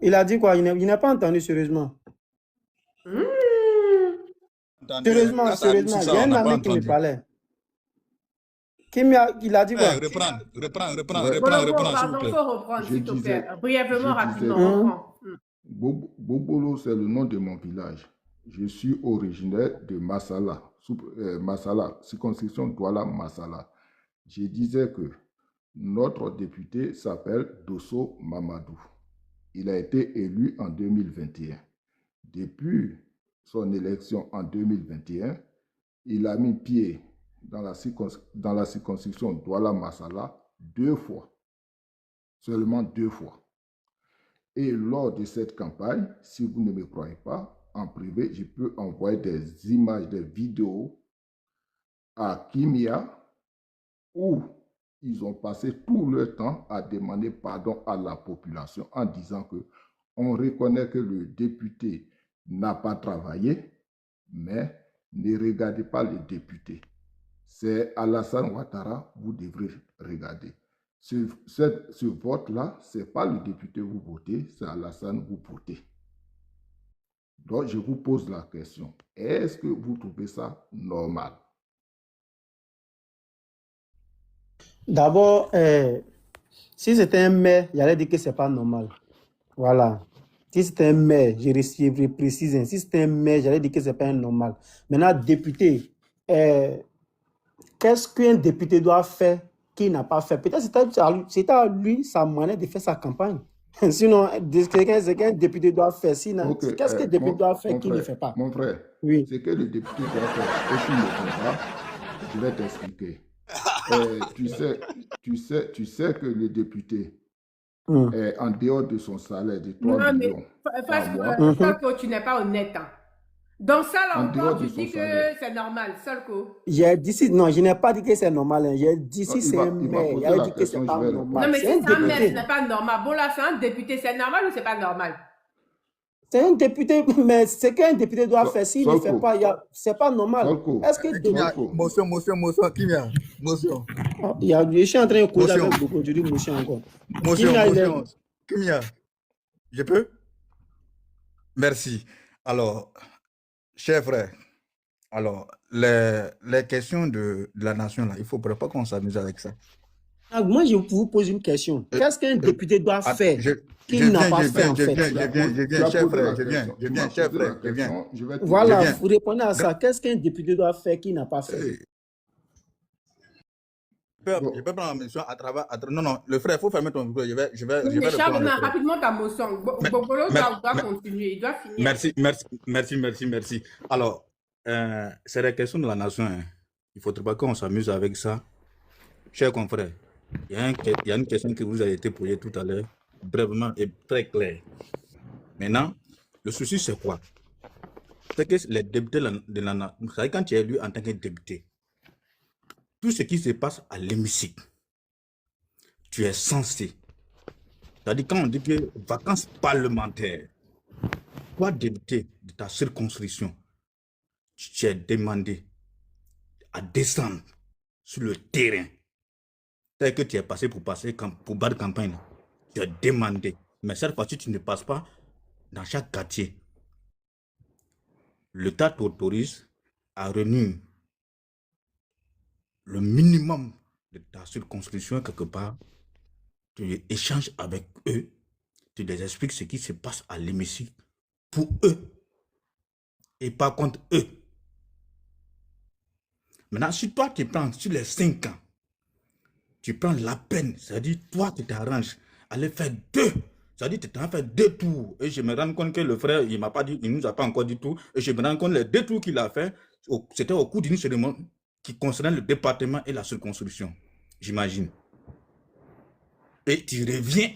Il a dit quoi? Il n'a pas entendu sérieusement. Sérieusement, il y a un ami qui me parlait. Il a dit quoi?
Reprends,
s'il vous plaît. Il faut reprendre, s'il te plaît. Brièvement, rapidement.
Bobolo, c'est le nom de mon village. Je suis originaire de Massala, Massala, circonscription Douala Massala. Je disais que notre député s'appelle Dosso Mamadou. Il a été élu en 2021. Depuis son élection en 2021, il a mis pied dans la circonscription Douala Massala 2 fois. Seulement 2 fois. Et lors de cette campagne, si vous ne me croyez pas, en privé, je peux envoyer des images, des vidéos à Kimia où ils ont passé tout leur temps à demander pardon à la population en disant que on reconnaît que le député n'a pas travaillé, mais ne regardez pas le député. C'est Alassane Ouattara, vous devrez regarder. Ce vote-là, ce n'est pas le député que vous votez, c'est Alassane que vous votez. Donc, je vous pose la question. Est-ce que vous trouvez ça normal?
D'abord, si c'était un maire, j'allais dire que ce n'est pas normal. Voilà. Si c'était un maire, je précise, si c'était un maire, j'allais dire que ce n'est pas normal. Maintenant, député, qu'est-ce qu'un député doit faire qu'il n'a pas fait? Peut-être c'était à lui sa manière de faire sa campagne. Sinon, c'est qu'un député doit faire. Qu'est-ce qu'un député doit faire qu'il ne fait pas?
Mon frère,
oui.
C'est que le député doit faire et qu'il ne fait pas, je vais t'expliquer. Tu sais que le député est en dehors de son salaire de 3 millions par mois.
Solko, tu n'es pas honnête. Hein. Donc ça, là encore, tu dis que c'est normal, Solko.
J'ai dit non, je n'ai pas dit que c'est normal. Hein. J'ai dit si c'est un maire, il a dit que c'est pas normal.
Non, mais si c'est un maire, ce n'est pas normal. Bon, là, c'est un député, c'est normal ou c'est pas normal?
C'est un député, mais ce qu'un député doit faire, s'il ne fait pas, c'est pas normal. Est-ce que...
Motion, Kimia. Motion.
Je suis en train de causer avec beaucoup, je dis motion encore.
Motion. Kimia. Je peux? Merci. Alors, chers frères, alors, les questions de la nation, là, il ne faudrait pas qu'on s'amuse avec ça.
Moi, je vous pose une question. Qu'est-ce qu'un député doit faire qu'il n'a pas fait, en fait?
Je viens, cher frère, je viens.
Voilà, vous répondez à ça. Qu'est-ce qu'un député doit faire qu'il n'a pas fait?
Je peux prendre ma mission à travers... Non, le frère, il faut fermer ton micro. Je vais
répondre rapidement ta motion. Bobolo doit continuer, il doit finir.
Merci. Alors, c'est la question de la nation. Hein. Il ne faudrait pas qu'on s'amuse avec ça. Chers confrères, il y a une question qui vous a été posée tout à l'heure, brièvement et très claire. Maintenant, le souci, c'est quoi? C'est que les députés de la nation, quand tu es élu en tant que député, tout ce qui se passe à l'hémicycle, tu es censé. C'est-à-dire, quand on dit que vacances parlementaires, toi, député de ta circonscription, tu es demandé à descendre sur le terrain. Tel que tu es passé pour battre campagne. Tu es demandé. Mais cette fois-ci, tu ne passes pas dans chaque quartier. L'État t'autorise à réunir le minimum de ta circonscription quelque part. Tu échanges avec eux. Tu les expliques ce qui se passe à l'hémicycle pour eux et pas contre eux. Maintenant, si toi, tu prends sur les 5 ans, tu prends la peine, c'est-à-dire toi, tu t'arranges à aller faire 2. C'est-à-dire tu t'en fais 2 tours. Et je me rends compte que le frère, il ne nous a pas encore dit tout. Et je me rends compte que les 2 tours qu'il a fait, c'était au cours d'une cérémonie qui concernait le département et la circonscription. J'imagine. Et tu reviens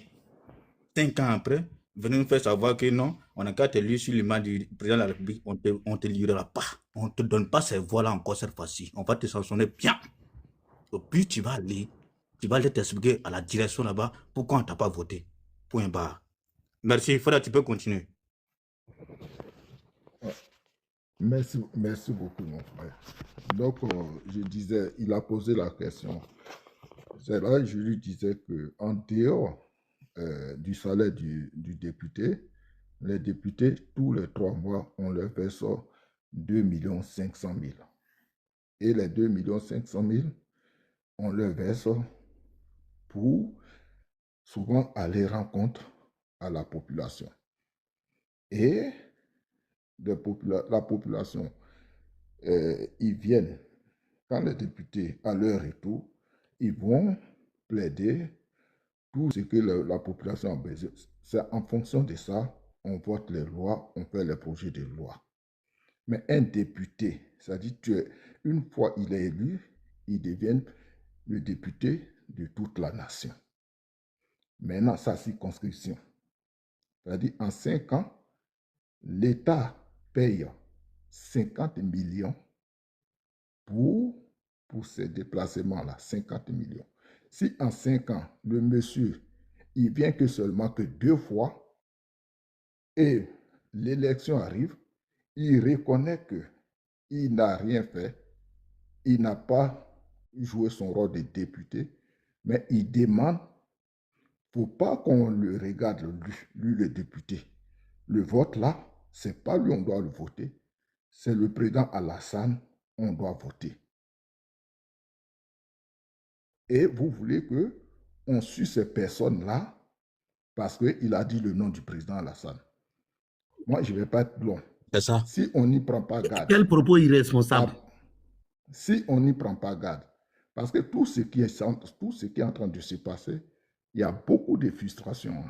5 ans après, venir nous faire savoir que non, on n'a qu'à te lire sur l'image du président de la République, on ne te lira pas. On ne te donne pas ces voix-là encore cette fois-ci. On va te sanctionner bien. Et puis tu vas aller t'expliquer à la direction là-bas pourquoi on ne t'a pas voté. Point barre. Merci, Fada, tu peux continuer.
Merci beaucoup, mon frère. Donc, je disais, il a posé la question. C'est là que je lui disais qu'en dehors du salaire du député, les députés, tous les 3 mois, on leur verse 2 500 000. Et les 2 500 000, on leur verse pour souvent aller rencontre à la population. Et la population, ils viennent, quand les députés, à leur retour, ils vont plaider tout ce que la population a besoin. C'est en fonction de ça, on vote les lois, on fait les projets de loi. Mais un député, c'est-à-dire une fois il est élu, il devient le député de toute la nation. Maintenant, sa circonscription. C'est-à-dire, en 5 ans, l'État paye 50 millions pour ces déplacements-là, 50 millions. Si en 5 ans, le monsieur, il vient que seulement que 2 fois, et l'élection arrive, il reconnaît qu'il n'a rien fait, il n'a pas joué son rôle de député, mais il demande, il ne faut pas qu'on le regarde, lui, le député. Le vote là, ce n'est pas lui on doit le voter, c'est le président Alassane, on doit voter. Et vous voulez qu'on suive ces personnes-là parce qu'il a dit le nom du président Alassane. Moi, je ne vais pas être long.
C'est ça.
Si on n'y prend pas garde.
Quel propos irresponsable.
Si on n'y prend pas garde. Parce que tout ce qui est en train de se passer, il y a beaucoup de frustration.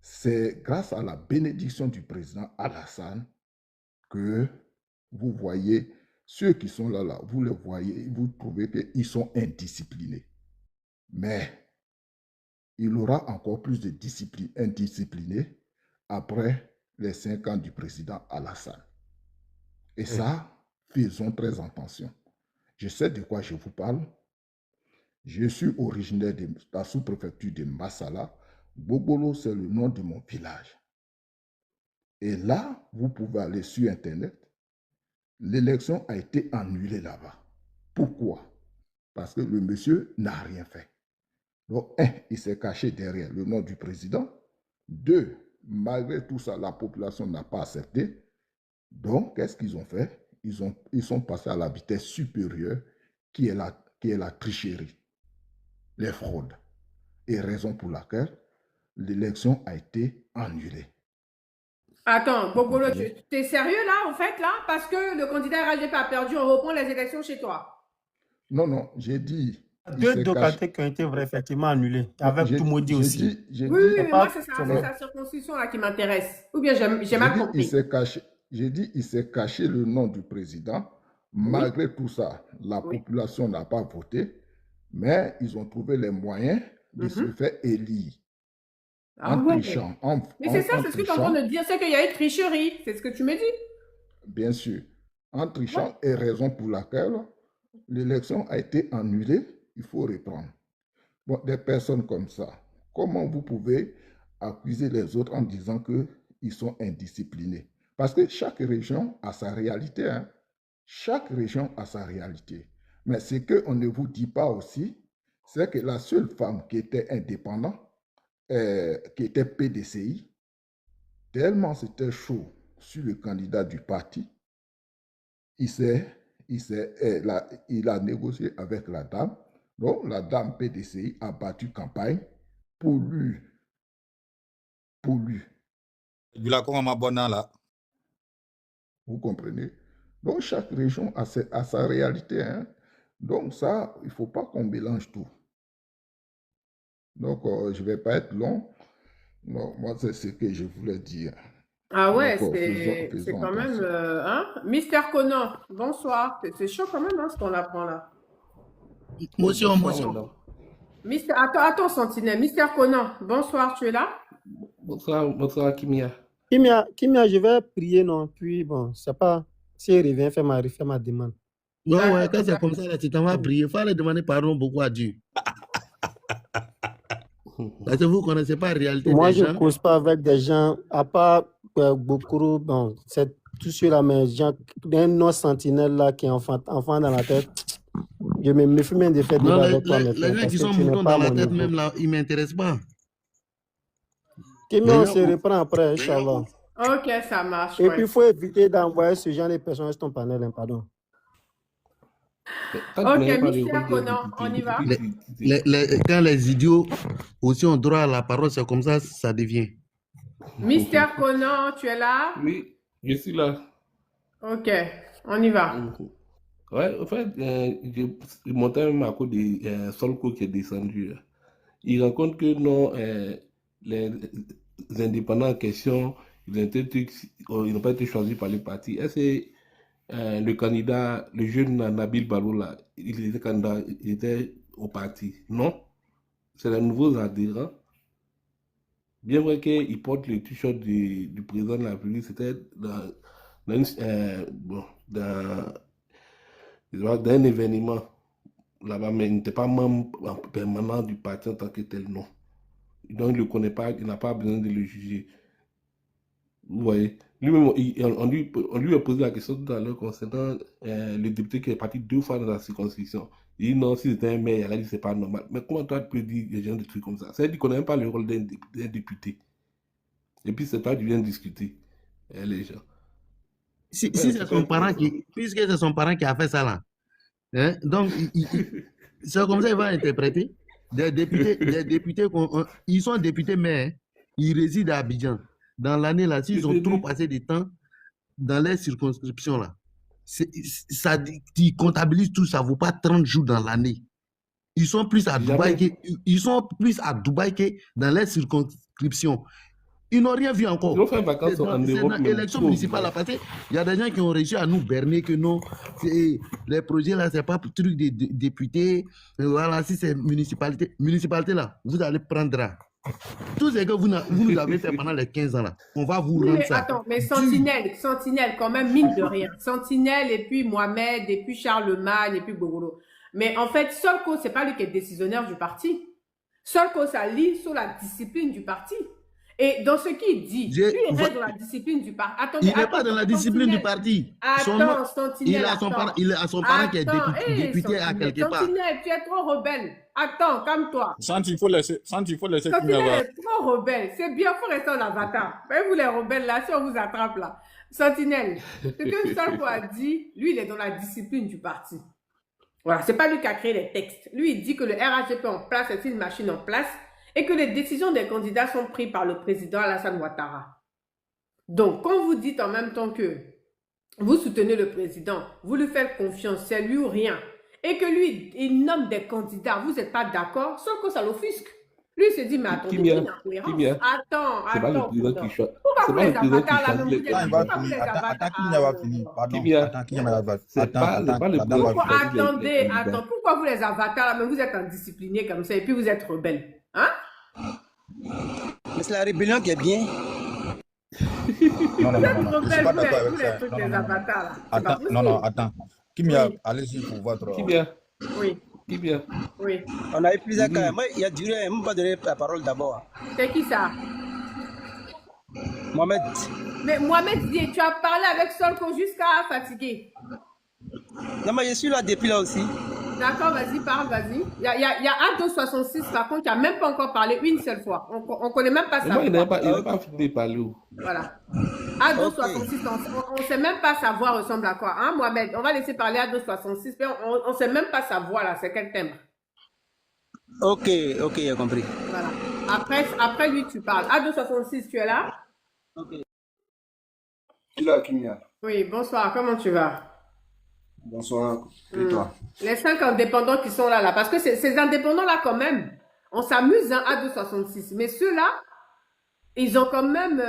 C'est grâce à la bénédiction du président Alassane que vous voyez ceux qui sont là, vous les voyez, vous trouvez qu'ils sont indisciplinés. Mais il aura encore plus de discipline, indisciplinés après les 5 ans du président Alassane. Et ça, faisons très attention. Je sais de quoi je vous parle. Je suis originaire de la sous-préfecture de Massala. Bobolo, c'est le nom de mon village. Et là, vous pouvez aller sur Internet. L'élection a été annulée là-bas. Pourquoi? Parce que le monsieur n'a rien fait. Donc, 1, il s'est caché derrière le nom du président. 2, malgré tout ça, la population n'a pas accepté. Donc, qu'est-ce qu'ils ont fait? Ils sont passés à la vitesse supérieure qui est la tricherie, les fraudes. Et raison pour laquelle l'élection a été annulée.
Attends, Bogolo, tu es sérieux là, en fait, là? Parce que le candidat RHDP a perdu, on reprend les élections chez toi.
Non, j'ai dit...
2 localités qui ont été effectivement annulées, avec tout maudit aussi.
Oui, mais moi, c'est sa circonscription là qui m'intéresse. Ou bien j'ai mal compris.
J'ai dit il s'est caché le nom du président. Malgré tout ça, la population n'a pas voté, mais ils ont trouvé les moyens de se faire élire. En trichant.
Mais c'est ça, c'est ce que tu es en train de dire, c'est qu'il y a une tricherie. C'est ce que tu me dis.
Bien sûr. En trichant, et raison pour laquelle l'élection a été annulée, il faut reprendre. Bon, des personnes comme ça, comment vous pouvez accuser les autres en disant qu'ils sont indisciplinés? Parce que chaque région a sa réalité. Hein. Chaque région a sa réalité. Mais ce qu'on ne vous dit pas aussi, c'est que la seule femme qui était indépendante, qui était PDCI, tellement c'était chaud sur le candidat du parti, il a négocié avec la dame. Donc, la dame PDCI a battu campagne pour lui. Pour lui. Vous comprenez? Donc, chaque région a sa réalité. Hein? Donc, ça, il ne faut pas qu'on mélange tout. Donc, je ne vais pas être long. Non, moi, c'est ce que je voulais dire.
Ah ouais,
Donc,
c'est quand même... hein? Mister Conan, bonsoir. C'est chaud quand même, hein, ce qu'on apprend là.
Motion.
Attends, Sentinelle. Mister Conan, bonsoir, tu es là?
Bonsoir, Kimia.
Kimia, je vais prier, non? Puis, bon, c'est pas... Si il revient, fait ma demande.
Ouais, quand c'est comme ça, là, tu t'en vas prier. Il faut aller demander pardon beaucoup à Dieu. Parce que vous ne connaissez pas la réalité
Moi,
des
je
gens.
ne cause pas avec des gens, à part beaucoup, bon, c'est tout ceux-là, mais gens, un non-sentinelle là qui est enfant dans la tête. Je me méfie même de faire débat avec toi.
Les gens qui sont moutons dans la tête, même là, ils ne m'intéressent pas.
Kimia, on se reprend après, Inch'Allah.
Ok, ça marche.
Et puis, il faut éviter d'envoyer ce genre de personnes sur ton panel, hein, pardon.
Ok, Mister Conan, on y va.
Quand les idiots aussi ont droit à la parole, c'est comme ça, ça devient.
Mister Conan, tu es là?
Oui, je suis là.
Ok, on y va.
Ouais, en fait, je montais même à cause de Solco qui est descendu. Il rencontre que non, les indépendants en question, ils n'ont pas été choisis par les partis. Est-ce que le candidat, le jeune Nabil Balou, là, il était candidat, il était au parti? Non, c'est les nouveaux adhérents. Bien vrai qu'il porte le t-shirt du président de la République, c'était d'un événement là-bas, mais il n'était pas membre permanent du parti en tant que tel, non. Donc il ne le connaît pas, il n'a pas besoin de le juger. Vous voyez, lui-même, on lui a posé la question tout à l'heure concernant le député qui est parti 2 fois dans la circonscription. Il dit non, si c'était un maire, il a dit c'est pas normal. Mais comment toi tu peux dire des gens des trucs comme ça? C'est-à-dire qu'on n'a même pas le rôle d'un député. Et puis c'est toi qui viens discuter, les gens.
Si c'est son parent puisque c'est son parent qui a fait ça là, hein, donc c'est comme ça qu'il va interpréter. Des députés, ils sont députés maires, ils résident à Abidjan. Dans l'année là, s'ils ont trop passé de temps dans les circonscriptions là, ça, ils comptabilisent tout, ça ne vaut pas 30 jours dans l'année. Ils sont plus à Dubaï que dans les circonscriptions. Ils n'ont rien vu encore.
Ils ont fait vacances en Europe.
Dans l'élection municipale, il y a des gens qui ont réussi à nous berner que non, les projets là, ce n'est pas pour truc des députés. Voilà, si c'est municipalité là, vous allez prendre. Tout ce que vous nous avez fait pendant les 15 ans là, on va vous rendre ça.
Attends, mais Sentinelle, quand même, mine de rien. Sentinelle, et puis Mohamed, et puis Charlemagne, et puis Bogolo. Mais en fait, Solco, ce n'est pas lui qui est décisionnaire du parti. Solco, ça lit sur la discipline du parti. Et dans ce qu'il dit, lui, il reste dans la discipline du parti.
Il n'est pas dans la discipline du parti.
Attends, Sentinelle.
Il a son parent qui est député à quelque part.
Sentinelle, tu es trop rebelle. Attends, calme-toi.
Il faut laisser
Sentinelle est trop rebelle. C'est bien, il faut rester en avatar. Mais vous les rebelles là, si on vous attrape là. Sentinelle, ce que Solco a dit, lui, il est dans la discipline du parti. Voilà, c'est pas lui qui a créé les textes. Lui, il dit que le RHDP en place, c'est une machine en place et que les décisions des candidats sont prises par le président Alassane Ouattara. Donc, quand vous dites en même temps que vous soutenez le président, vous lui faites confiance, c'est lui ou rien, et que lui, il nomme des candidats, vous n'êtes pas d'accord, sauf que ça l'offusque. Lui, il se dit, mais attendez, il y a une incohérence. Attends.
C'est pas le président qui choisit.
Pourquoi vous les avatars là, même pourquoi vous les avatars là, mais vous êtes indisciplinés comme ça, et puis vous êtes rebelles. Hein?
Mais c'est la rébellion qui est bien.
Non. Je suis pas d'accord avec ça.
Attends.
Kimia, allez-y pour votre...
Kimia. Oui.
Qui vient?
Oui.
On a eu plusieurs
Oui.
cas. Moi, il y a duré, même pas donné la parole d'abord.
C'est qui ça?
Mohamed.
Mais Mohamed dit, tu as parlé avec Solko jusqu'à fatiguer.
Non, mais je suis là depuis là aussi.
D'accord, vas-y, parle, vas-y. Il y a Ado66, par contre, qui n'a même pas encore parlé une seule fois. On ne connaît même pas
Mais
sa
moi, il
voix.
n'a pas fini de parler.
Voilà. Ado66, on ne sait même pas sa voix ressemble à quoi. Hein, Mohamed? On va laisser parler Ado66, mais on ne sait même pas sa voix, là. C'est quel thème?
Ok, j'ai compris.
Voilà. Après lui, tu parles. Ado66, tu es là?
Ok.
Tu là, Kimia.
Oui, bonsoir. Comment tu vas?
Bonsoir. Et toi?
Les 5 indépendants qui sont là, parce que ces indépendants-là, quand même, on s'amuse hein, à 2,66. Mais ceux-là, ils ont quand même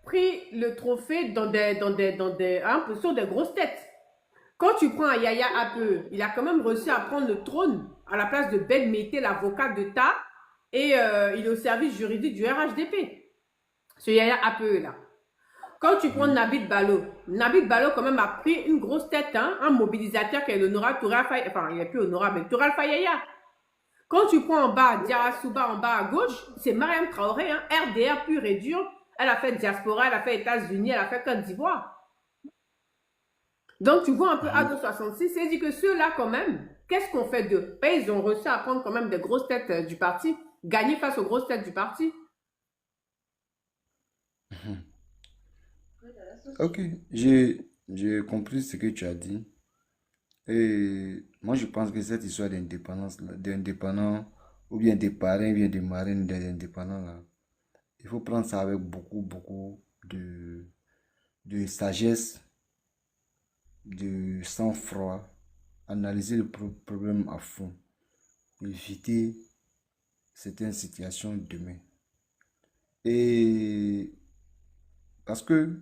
pris le trophée sur des grosses têtes. Quand tu prends un Yaya Ape, il a quand même réussi à prendre le trône à la place de Ben Meïté, l'avocat de Ta, et il est au service juridique du RHDP. Ce Yaya Ape là. Quand tu prends Nabil Balo quand même a pris une grosse tête, hein, un mobilisateur qui est l'honorable Toural Fayaya, enfin il n'est plus honorable, mais Toural Fayaya. Quand tu prends en bas, Diara Souba en bas à gauche, c'est Mariam Traoré, hein, RDR pur et dur. Elle a fait diaspora, elle a fait États-Unis, elle a fait Côte d'Ivoire. Donc tu vois un peu Ado66, c'est dit que ceux-là quand même, qu'est-ce qu'on fait d'eux? Ils ont réussi à prendre quand même des grosses têtes du parti, gagner face aux grosses têtes du parti.
Ok, j'ai compris ce que tu as dit. Et moi, je pense que cette histoire d'indépendance, d'indépendants, ou bien des parrains, ou bien des marraines des indépendants, là, il faut prendre ça avec beaucoup de sagesse, de sang-froid, analyser le problème à fond, éviter certaines situations demain. Et parce que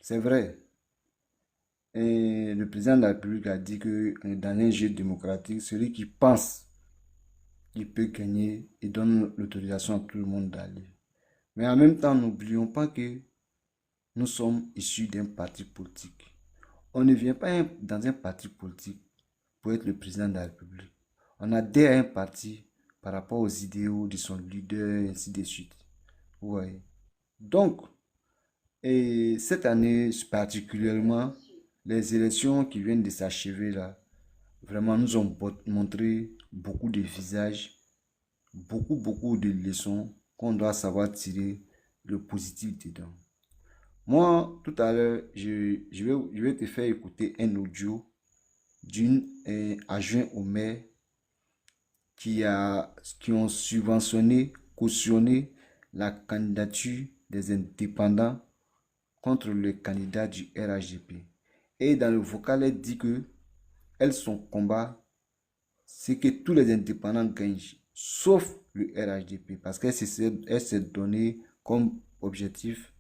c'est vrai, et le président de la République a dit que dans un jeu démocratique, celui qui pense qu'il peut gagner, il donne l'autorisation à tout le monde d'aller. Mais en même temps, n'oublions pas que nous sommes issus d'un parti politique. On ne vient pas dans un parti politique pour être le président de la République. On adhère à un parti par rapport aux idéaux de son leader, et ainsi de suite. Vous voyez. Donc, et cette année particulièrement, les élections qui viennent de s'achever là, vraiment nous ont montré beaucoup de visages, beaucoup de leçons qu'on doit savoir tirer le positif dedans. Moi, tout à l'heure, je vais te faire écouter un audio d'une adjoint au maire qui ont subventionné, cautionné la candidature des indépendants contre le candidat du RHDP. Et dans le vocal, elle dit que son combat, c'est que tous les indépendants gagnent, sauf le RHDP, parce qu'elle s'est donné comme objectif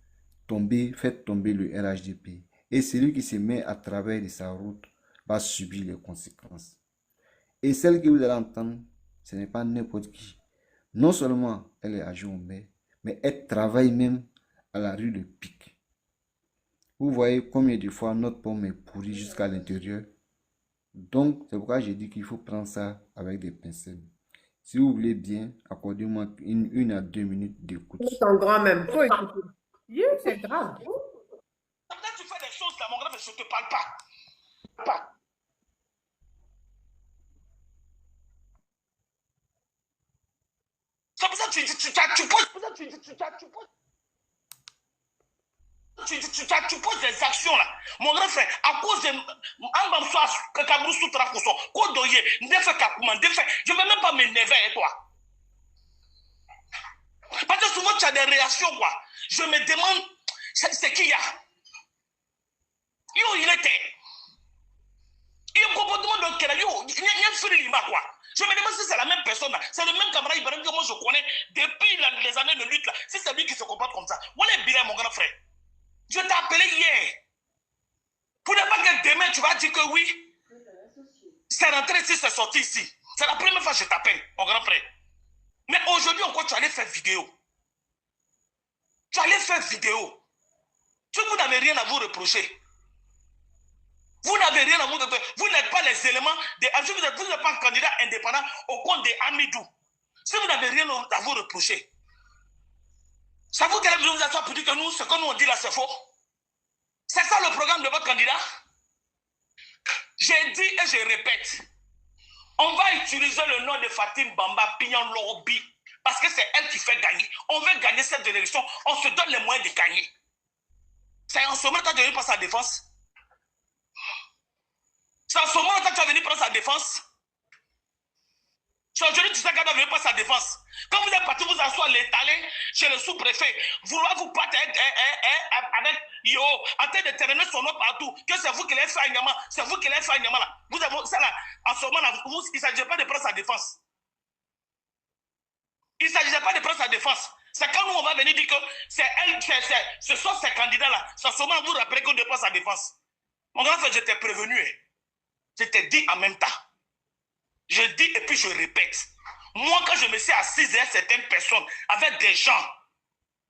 faire tomber le RHDP. Et celui qui se met à travers de sa route va subir les conséquences. Et celle que vous allez entendre, ce n'est pas n'importe qui. Non seulement elle est adjointe au maire, mais elle travaille même à la rue de Pic. Vous voyez combien de fois notre pomme est pourrie jusqu'à l'intérieur. Donc, c'est pourquoi j'ai dit qu'il faut prendre ça avec des pincettes. Si vous voulez bien, accordez-moi 1 à 2 minutes d'écoute.
C'est un grand même. Faut écouter. C'est grave.
Quand tu fais des choses là, mon grand, je ne te parle pas. C'est pour ça que tu poses des actions là. Mon grand frère, à cause de je ne vais même pas m'énerver avec toi. Parce que souvent tu as des réactions quoi. Je me demande, c'est qui y a? Il était. Il y a un comportement de quel il y a un fil quoi. Je me demande si c'est la même personne. C'est le même camarade Ibrahim que moi je connais depuis les années de lutte là. Si c'est lui qui se comporte comme ça. Voilà bien mon grand frère. Je t'ai appelé hier. Pour ne pas que demain tu vas dire que oui. C'est rentré ici, c'est sorti ici. C'est la première fois que je t'appelle, mon grand frère. Mais aujourd'hui encore tu allais faire vidéo. Tu allais faire vidéo. Tu vous n'avez rien à vous reprocher. Vous n'avez rien à vous donner. Vous n'êtes pas les éléments. Vous n'êtes pas un candidat indépendant au compte des Amidou. Si vous n'avez rien à vous reprocher, ça vous qu'elle vous a pour dire que nous, ce que nous on dit là, c'est faux. C'est ça le programme de votre candidat. J'ai dit et je répète, on va utiliser le nom de Fatim Bamba Pignon Lorobi parce que c'est elle qui fait gagner. On veut gagner cette élection, on se donne les moyens de gagner. C'est en ce moment que tu as venu prendre sa défense. C'est en ce moment que tu as venu prendre sa défense. Aujourd'hui, tu sais qu'elle doit venir prendre sa défense. Quand vous êtes parti vous asseoir l'étaler chez le sous-préfet, vouloir vous battre avec Yo, en train de terminer son nom partout, que c'est vous qui l'avez fait à Nyama, c'est vous qui l'avez fait à Nyama là. Vous avez ça là, en ce moment là, il ne s'agit pas de prendre sa défense. Il ne s'agissait pas de prendre sa défense. C'est quand nous on va venir dire que c'est elle, ce sont ces candidats là. C'est en ce moment vous rappelez qu'on doit prendre sa défense. Mon grand frère, je t'ai prévenu. Je t'ai dit en même temps. Je dis et puis je répète. Moi, quand je me suis assis derrière certaines personnes, avec des gens,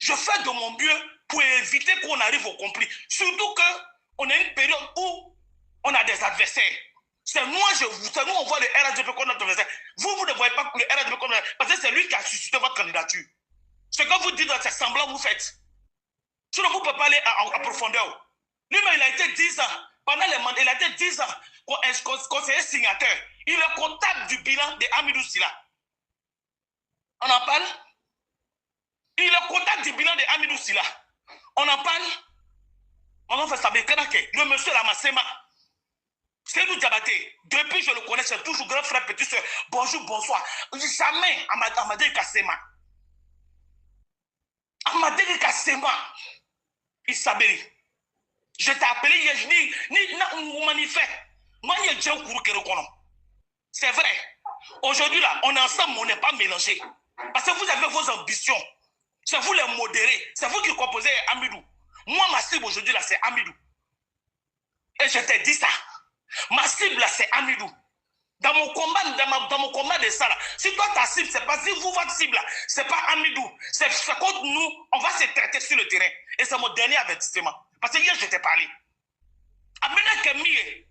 je fais de mon mieux pour éviter qu'on arrive au conflit. Surtout qu'on a une période où on a des adversaires. C'est nous, on voit le RHDP comme notre adversaire. Vous ne voyez pas le RHDP comme notre adversaire. Parce que c'est lui qui a suscité votre candidature. Ce que vous dites, c'est semblant, vous faites. Sinon, vous ne pouvez pas aller en profondeur. Lui-même, il a été 10 ans. Pendant les mandats, il a été 10 ans conseiller signateur. Il est comptable du bilan de Amidou Silla. On en parle? Il est comptable du bilan de Amidou Silla. On en parle? On en fait ça. Le monsieur Lamassema, c'est nous Diabaté. Depuis je le connais, c'est toujours grand frère, petit soeur. Bonjour, bonsoir. Jamais Amadé Kassema. Amadé Kassema. Il s'appelle. Je t'ai appelé hier, je dis, ni manifeste. Moi, il y a déjà un courroux qui reconnaît. C'est vrai. Aujourd'hui, là, on est ensemble, on n'est pas mélangés. Parce que vous avez vos ambitions. C'est vous les modérés. C'est vous qui composez Amidou. Moi, ma cible aujourd'hui, là, c'est Amidou. Et je t'ai dit ça. Ma cible, là, c'est Amidou. Dans mon combat de ça, là, si toi, ta cible, c'est pas si vous, votre cible, là, c'est pas Amidou. C'est contre nous, on va se traiter sur le terrain. Et c'est mon dernier avertissement. Parce que hier, je t'ai parlé.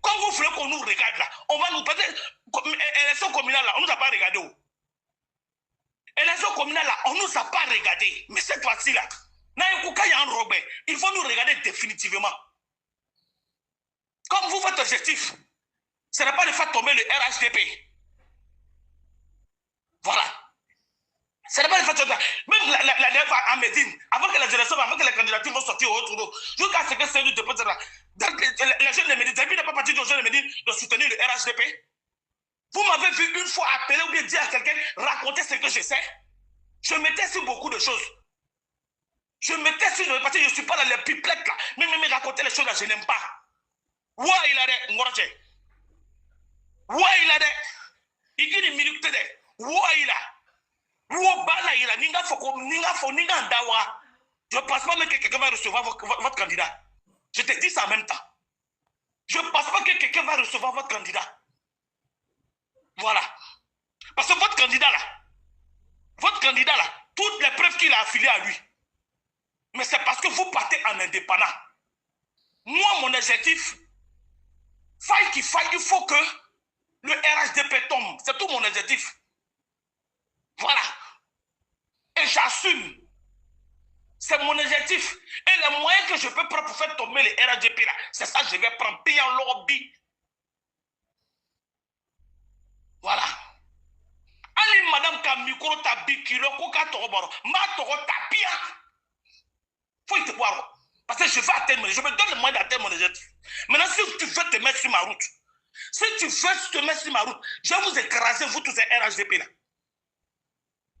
Comme vous voulez qu'on nous regarde là, on va nous passer. Élection communale là, on nous a pas regardé. Élection communale là, on nous a pas regardé. Mais cette fois-ci là, il faut nous regarder définitivement. Comme vous, votre objectif, ce n'est pas de faire tomber le RHDP. Voilà. Ce n'est pas de faire tomber. Même la dernière fois à Médine, avant que les élections, avant que les candidatures vont sortir au retour, jusqu'à ce que c'est lui de peut-être là. Les jeunes de Médine, Zébi n'est pas parti aux jeunes de Médine de soutenir le RHDP. Vous m'avez vu une fois appeler ou bien dire à quelqu'un, raconter ce que je sais. Je mettais sur beaucoup de choses. Je mettais sur, parce que je ne suis pas dans les pipelettes là. Même raconter les choses là, je n'aime pas. Ouais, il a des Ngorche. Ouais, il a des. Il dit des minutes de. Ouais, il a. Ouais, bala, il a. Ninga foko, ninga ndawa. Je ne pense pas même que quelqu'un va recevoir votre candidat. Je te dis ça en même temps. Je ne pense pas que quelqu'un va recevoir votre candidat. Voilà. Parce que votre candidat là, toutes les preuves qu'il a affiliées à lui. Mais c'est parce que vous partez en indépendant. Moi, mon objectif, faille qu'il faille, il faut que le RHDP tombe. C'est tout mon objectif. Voilà. Et j'assume. C'est mon objectif. Et les moyens que je peux prendre pour faire tomber les RHDP là, c'est ça que je vais prendre. Payer en lobby. Voilà. Allez, madame Kamikoro tabi kilo koka toroboro. Ma toro tapia. Faut y te voir. Parce que je vais atteindre, je me donne le moyen d'atteindre mon objectif. Maintenant, si tu veux te mettre sur ma route, si tu veux te mettre sur ma route, je vais vous écraser, vous tous ces RHDP là.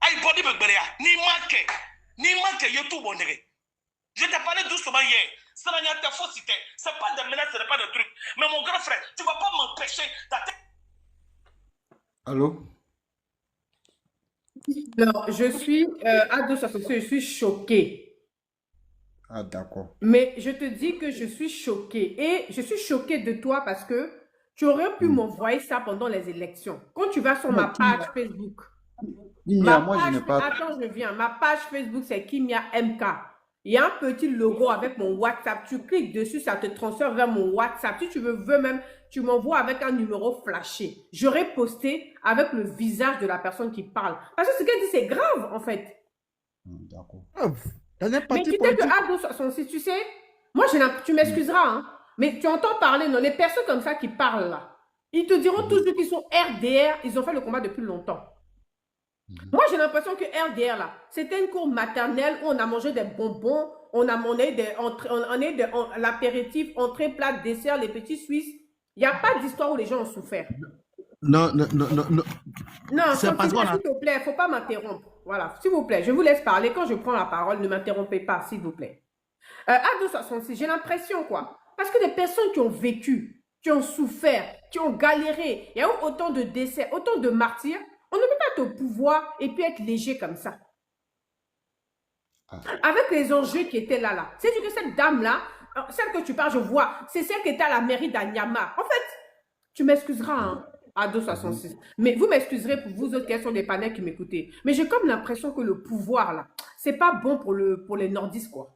Aïe, body begberea. Ni manque, yo tout bon. Je t'ai parlé doucement hier. C'est pas fausseté. C'est pas de menaces, ce n'est pas de trucs. Mais mon grand frère, tu ne vas pas m'empêcher d'atteindre.
Allô?
Alors, je suis je suis choquée.
Ah, d'accord.
Mais je te dis que je suis choquée. Et je suis choquée de toi parce que tu aurais pu m'envoyer ça pendant les élections. Quand tu vas sur ma page Facebook.
Kimia, moi, je n'ai pas.
Attends, je viens. Ma page Facebook, c'est Kimia MK. Il y a un petit logo avec mon WhatsApp. Tu cliques dessus, ça te transfère vers mon WhatsApp. Si tu veux même, tu m'envoies avec un numéro flashé. J'aurais posté avec le visage de la personne qui parle. Parce que ce qu'elle dit, c'est grave, en fait.
D'accord.
Mais tu sais que Ado 66, tu sais, moi, tu m'excuseras, hein, mais tu entends parler, non, les personnes comme ça qui parlent là, ils te diront toujours qu'ils sont RDR, ils ont fait le combat depuis longtemps. Moi, j'ai l'impression que RDR, là, c'était une cour maternelle où on a mangé des bonbons, on a mangé l'apéritif, entrée, plat, dessert, les petits Suisses. Il n'y a pas d'histoire où les gens ont souffert.
Non.
Non,
C'est parce qu'on a...
s'il te plaît, il ne faut pas m'interrompre. Voilà, s'il vous plaît, je vous laisse parler. Quand je prends la parole, ne m'interrompez pas, s'il vous plaît. Ado 66, j'ai l'impression, quoi. Parce que les personnes qui ont vécu, qui ont souffert, qui ont galéré, il y a eu autant de décès, autant de martyrs. On ne peut pas être au pouvoir et puis être léger comme ça. Avec les enjeux qui étaient là. C'est-à-dire que cette dame-là, celle que tu parles, je vois, c'est celle qui était à la mairie d'Anyama. En fait, tu m'excuseras, hein, Ado 66. Mais vous m'excuserez pour vous autres qui sont des panels qui m'écoutez. Mais j'ai comme l'impression que le pouvoir, là, c'est pas bon pour les nordistes, quoi.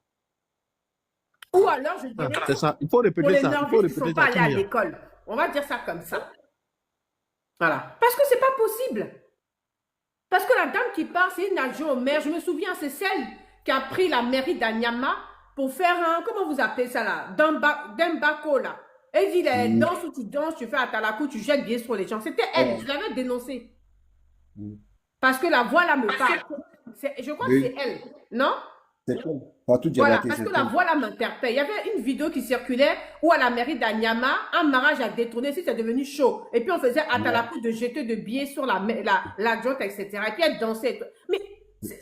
Ou alors, je dirais,
c'est ça. Il faut répéter
pour les
ça.
nordistes qui ne sont pas allés à l'école. On va dire ça comme ça. Voilà. Parce que c'est pas possible. Parce que la dame qui part, c'est une adjointe au maire. Je me souviens, c'est celle qui a pris la mairie d'Anyama pour faire un, comment vous appelez ça là, d'Embako là. Elle dit, les danses où tu danses, tu fais à Talakou, tu jettes bien sur les gens. C'était elle, je l'avais dénoncé. Parce que la voix là me parle. Je crois que c'est elle, non?
C'est elle.
Voilà, parce que la voix là m'interpelle. Il y avait une vidéo qui circulait où à la mairie d'Anyama, un mariage a détourné, si c'est devenu chaud. Et puis on faisait à Talakou de jeter de billets sur l'adjointe, etc. Et puis elle dansait. Mais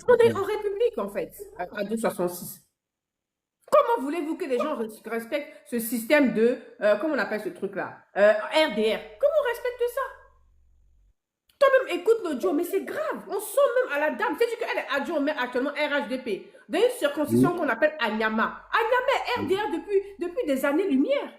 on est en République en fait, à 266. Comment voulez-vous que les gens respectent ce système de, comment on appelle ce truc-là, RDR? Comment on respecte ça? Toi-même, écoute l'audio, mais c'est grave. On sent même à la dame. C'est-à-dire qu'elle est adjointe au maire actuellement RHDP, dans une circonscription qu'on appelle Anyama. Anyama est RDR depuis des années-lumière.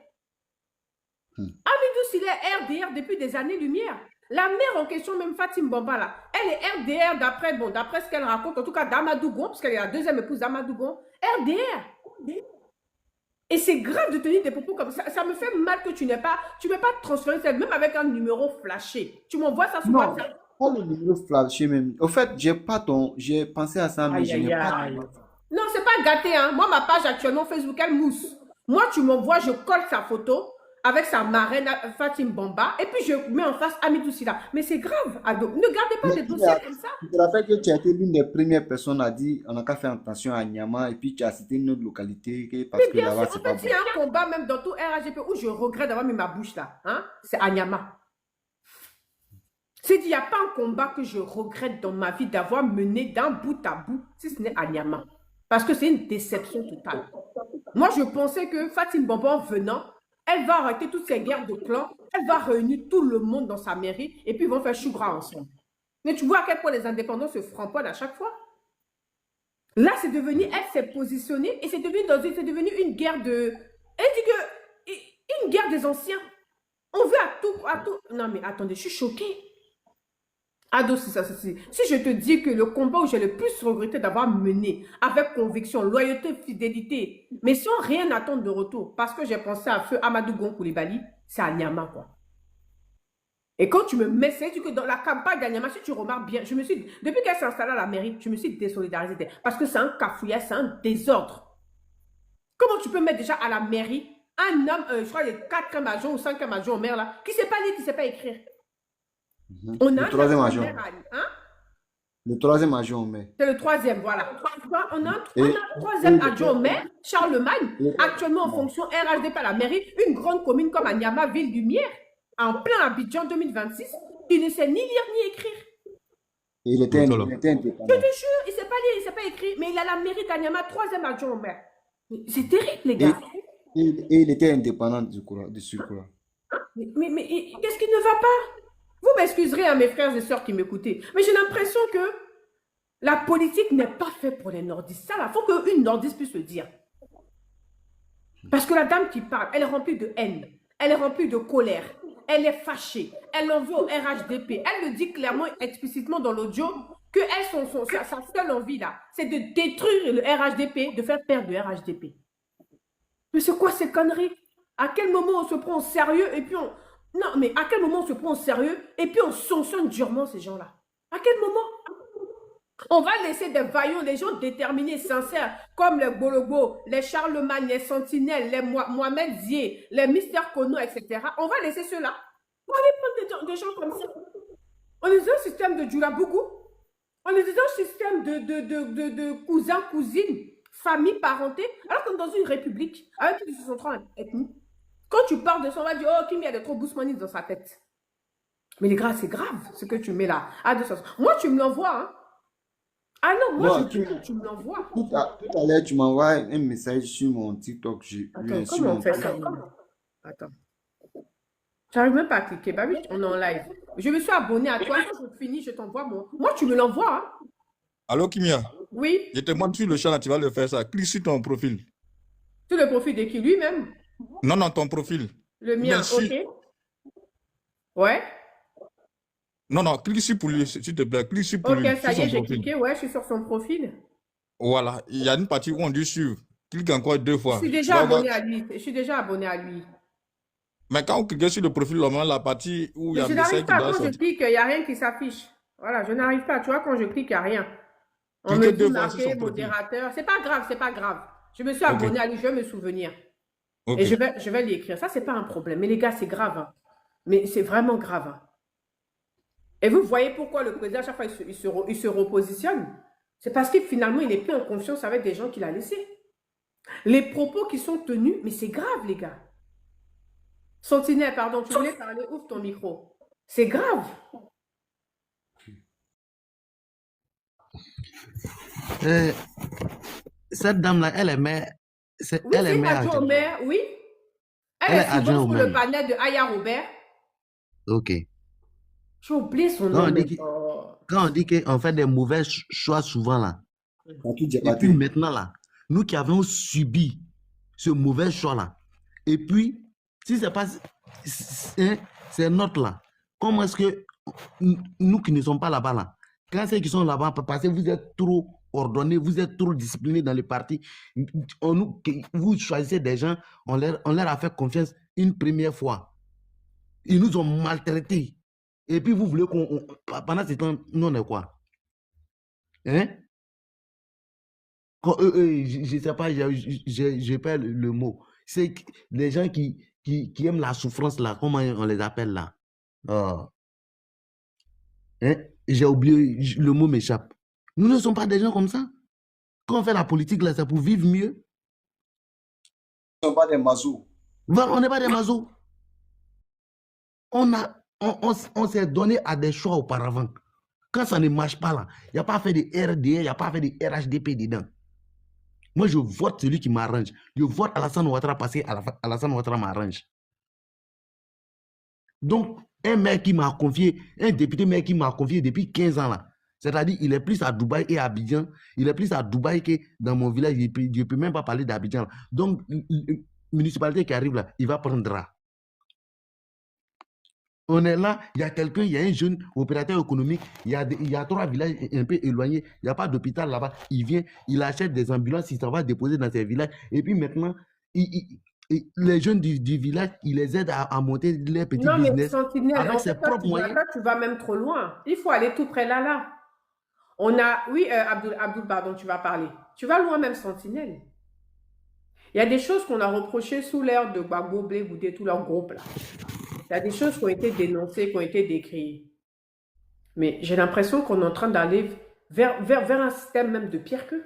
Amidou, il est RDR depuis des années-lumière. La mère en question, même Fatim Bamba, là, elle est RDR d'après ce qu'elle raconte, en tout cas d'Amadougon, parce qu'elle est la deuxième épouse d'Amadougon. RDR. Et c'est grave de tenir des propos comme ça. Ça me fait mal que tu ne peux pas transférer ça, même avec un numéro flashé. Tu m'envoies ça sur WhatsApp.
Non, pas le numéro flashé même. Au fait, j'ai pensé à ça, mais je n'ai pas.
Non, c'est pas gâté, hein. Moi, ma page actuellement Facebook, elle mousse. Moi, tu m'envoies, je colle sa photo avec sa marraine Fatim Bamba, et puis je mets en face Amidou Sila. Mais c'est grave, Ado. Ne gardez pas des dossiers comme ça.
Je te rappelle que tu as été l'une des premières personnes à dire on n'a qu'à faire attention à Nyama, et puis tu as cité une autre localité parce que là-bas, c'est pas bon.
Il y a un combat même dans tout RAGP où je regrette d'avoir mis ma bouche là. Hein? C'est à Nyama. C'est dit, il n'y a pas un combat que je regrette dans ma vie d'avoir mené d'un bout à bout, si ce n'est à Nyama. Parce que c'est une déception totale. Moi, je pensais que Fatim Bamba, en venant, elle va arrêter toutes ces guerres de clans, elle va réunir tout le monde dans sa mairie et puis ils vont faire chou gras ensemble. Mais tu vois à quel point les indépendants se framponnent à chaque fois. Là, c'est devenu, elle s'est positionnée et c'est devenu une guerre de... Elle dit que... Une guerre des anciens. On veut à tout... Non mais attendez, je suis choquée. Ado, si je te dis que le combat où j'ai le plus regretté d'avoir mené avec conviction, loyauté, fidélité, mais sans rien attendre de retour, parce que j'ai pensé à feu Amadou Gon Koulibaly, c'est à Nyama, quoi. Et quand tu me mets, c'est que dans la campagne d'Anyama, si tu remarques bien, depuis qu'elle s'est installée à la mairie, je me suis désolidarisée, parce que c'est un cafouillage, c'est un désordre. Comment tu peux mettre déjà à la mairie un homme, je crois, il y a 4e adjoint ou 5e adjoint au maire, là, qui ne sait pas lire, qui ne sait pas écrire? On a
le troisième agent.
Hein?
Le troisième agent au maire.
C'est le troisième, voilà. On a un troisième adjoint au maire, Charlemagne, actuellement en fonction RHDP à la mairie, une grande commune comme Anyama, Ville-Lumière, en plein Abidjan 2026, il ne sait ni lire ni écrire.
Il était indépendant.
Je te jure, il ne sait pas lire, il ne sait pas écrire, mais il a la mairie d'Anyama, 3e adjoint au maire. C'est terrible, les gars.
Et il était indépendant du surcroît.
Mais qu'est-ce qui ne va pas? Vous m'excuserez à mes frères et sœurs qui m'écoutaient, mais j'ai l'impression que la politique n'est pas faite pour les nordistes. Ça, il faut qu'une nordiste puisse le dire. Parce que la dame qui parle, elle est remplie de haine, elle est remplie de colère, elle est fâchée, elle en veut au RHDP. Elle le dit clairement, explicitement dans l'audio, que sa seule envie là, c'est de détruire le RHDP, de faire perdre le RHDP. Mais c'est quoi ces conneries? À quel moment on se prend au sérieux et puis on... Non, mais à quel moment on se prend au sérieux et puis on sanctionne durement ces gens-là? À quel moment? On va laisser des vaillants, des gens déterminés, sincères, comme les Bologo, les Charlemagne, les Sentinelles, les Mohamed Zié, les Mister Kono, etc. On va laisser ceux-là. On va aller prendre des gens comme ça. On est dans un système de Djoulabougou. On est dans un système de cousins, cousines, famille, parenté, alors qu'on est dans une république avec plus de 63 ethnies. Quand tu parles de ça, on va dire, oh, Kim, il y a des trop bousmanis dans sa tête. Mais les gars, c'est grave ce que tu mets là. Ah, moi, tu me l'envoies, hein. Ah non, moi, je dis que tu me l'envoies.
Tout à l'heure, tu m'envoies un message sur mon TikTok.
Attends, comment on fait ça? Attends. J'arrive même pas à cliquer. Bah oui, on est en live. Je me suis abonné à toi. Quand je finis, je t'envoie mon... Moi, tu me l'envoies, hein.
Allô, Kimia?
Oui.
Je te montre sur le chat, là, tu vas le faire ça. Clique sur ton profil.
Sur le profil de qui? Lui-même?
Non, non, ton profil.
Le mien, ok. Ouais.
Non, non, clique sur pour lui, s'il te plaît. Clique sur pour lui.
Ok, ça y est, j'ai cliqué. Ouais, je suis sur son profil.
Voilà. Il y a une partie où on dit suivre. Clique encore 2 fois.
Je suis déjà abonné à lui. Je suis déjà abonné à lui.
Mais quand vous cliquez sur le profil, normalement, la partie où il y a
je
le message
n'arrive
qui
pas.
doit
Quand je
sortir.
clique, il n'y a rien qui s'affiche. Voilà, je n'arrive pas. Tu vois, quand je clique, il n'y a rien. On
Cliquez
me
2
dit
fois sur son
marqué
profil.
modérateur. C'est pas grave, c'est pas grave. Je me suis abonné à lui, je vais me souvenir.
Ok.
Et je vais lui écrire. Ça, c'est pas un problème. Mais les gars, c'est grave, hein. Mais c'est vraiment grave, hein. Et vous voyez pourquoi le président, à chaque fois, il se repositionne. C'est parce que finalement, il n'est plus en confiance avec des gens qu'il a laissés. Les propos qui sont tenus, mais c'est grave, les gars. Sentinelle, pardon, tu voulais parler, ouvre ton micro. C'est grave.
Cette dame-là, elle est mère.
Oui,
Elle est
c'est
mère
adjoint au maire, oui.
Elle
Elle
est
est souvent
adjointe au
sur
maire.
le panel de Aya Robert.
Ok.
J'ai oublié son
Quand
nom.
on dit quand on dit qu'on fait des mauvais choix souvent là, et puis maintenant là, nous qui avons subi ce mauvais choix là, et puis si c'est pas c'est notre là, comment est-ce que nous qui ne sommes pas là-bas là, quand ceux qui sont là-bas, parce que vous êtes trop ordonnés, vous êtes trop disciplinés dans le parti, vous choisissez des gens, on leur a fait confiance une première fois, ils nous ont maltraités. Et puis vous voulez qu'on... Pendant ce temps, nous on est quoi? Hein? Je ne sais pas, je perds le mot. C'est les gens qui aiment la souffrance là, comment on les appelle là? Oh. Hein? J'ai oublié, le mot m'échappe. Nous ne sommes pas des gens comme ça. Quand on fait la politique là, c'est pour vivre mieux.
Nous ne sommes pas des mazos.
Voilà, on n'est pas des mazos. On s'est donné à des choix auparavant. Quand ça ne marche pas là, il n'y a pas fait de RDR, il n'y a pas fait de RHDP dedans. Moi, je vote celui qui m'arrange. Je vote Alassane Ouattara parce que Alassane Ouattara m'arrange. Donc, un maire qui m'a confié, un député maire qui m'a confié depuis 15 ans là, c'est-à-dire il est plus à Dubaï et à Abidjan, il est plus à Dubaï que dans mon village, je ne peux même pas parler d'Abidjan. Donc, la municipalité qui arrive là, il va prendre. On est là, il y a quelqu'un, il y a un jeune opérateur économique, il y a 3 villages un peu éloignés, il n'y a pas d'hôpital là-bas, il vient, il achète des ambulances, il s'en va déposer dans ces villages, et puis maintenant, les jeunes du village, il les aide à monter les petits business
mais Sentinelle,
avec ses propres moyens.
Là, tu vas même trop loin. Il faut aller tout près là. On a, oui, Abdoul, pardon, tu vas parler. Tu vas loin même, Sentinelle. Il y a des choses qu'on a reprochées sous l'ère de Gbagbo, Blé, Goudé, tout leur groupe là. Il y a des choses qui ont été dénoncées, qui ont été décrites. Mais j'ai l'impression qu'on est en train d'aller vers un système même de pire qu'eux.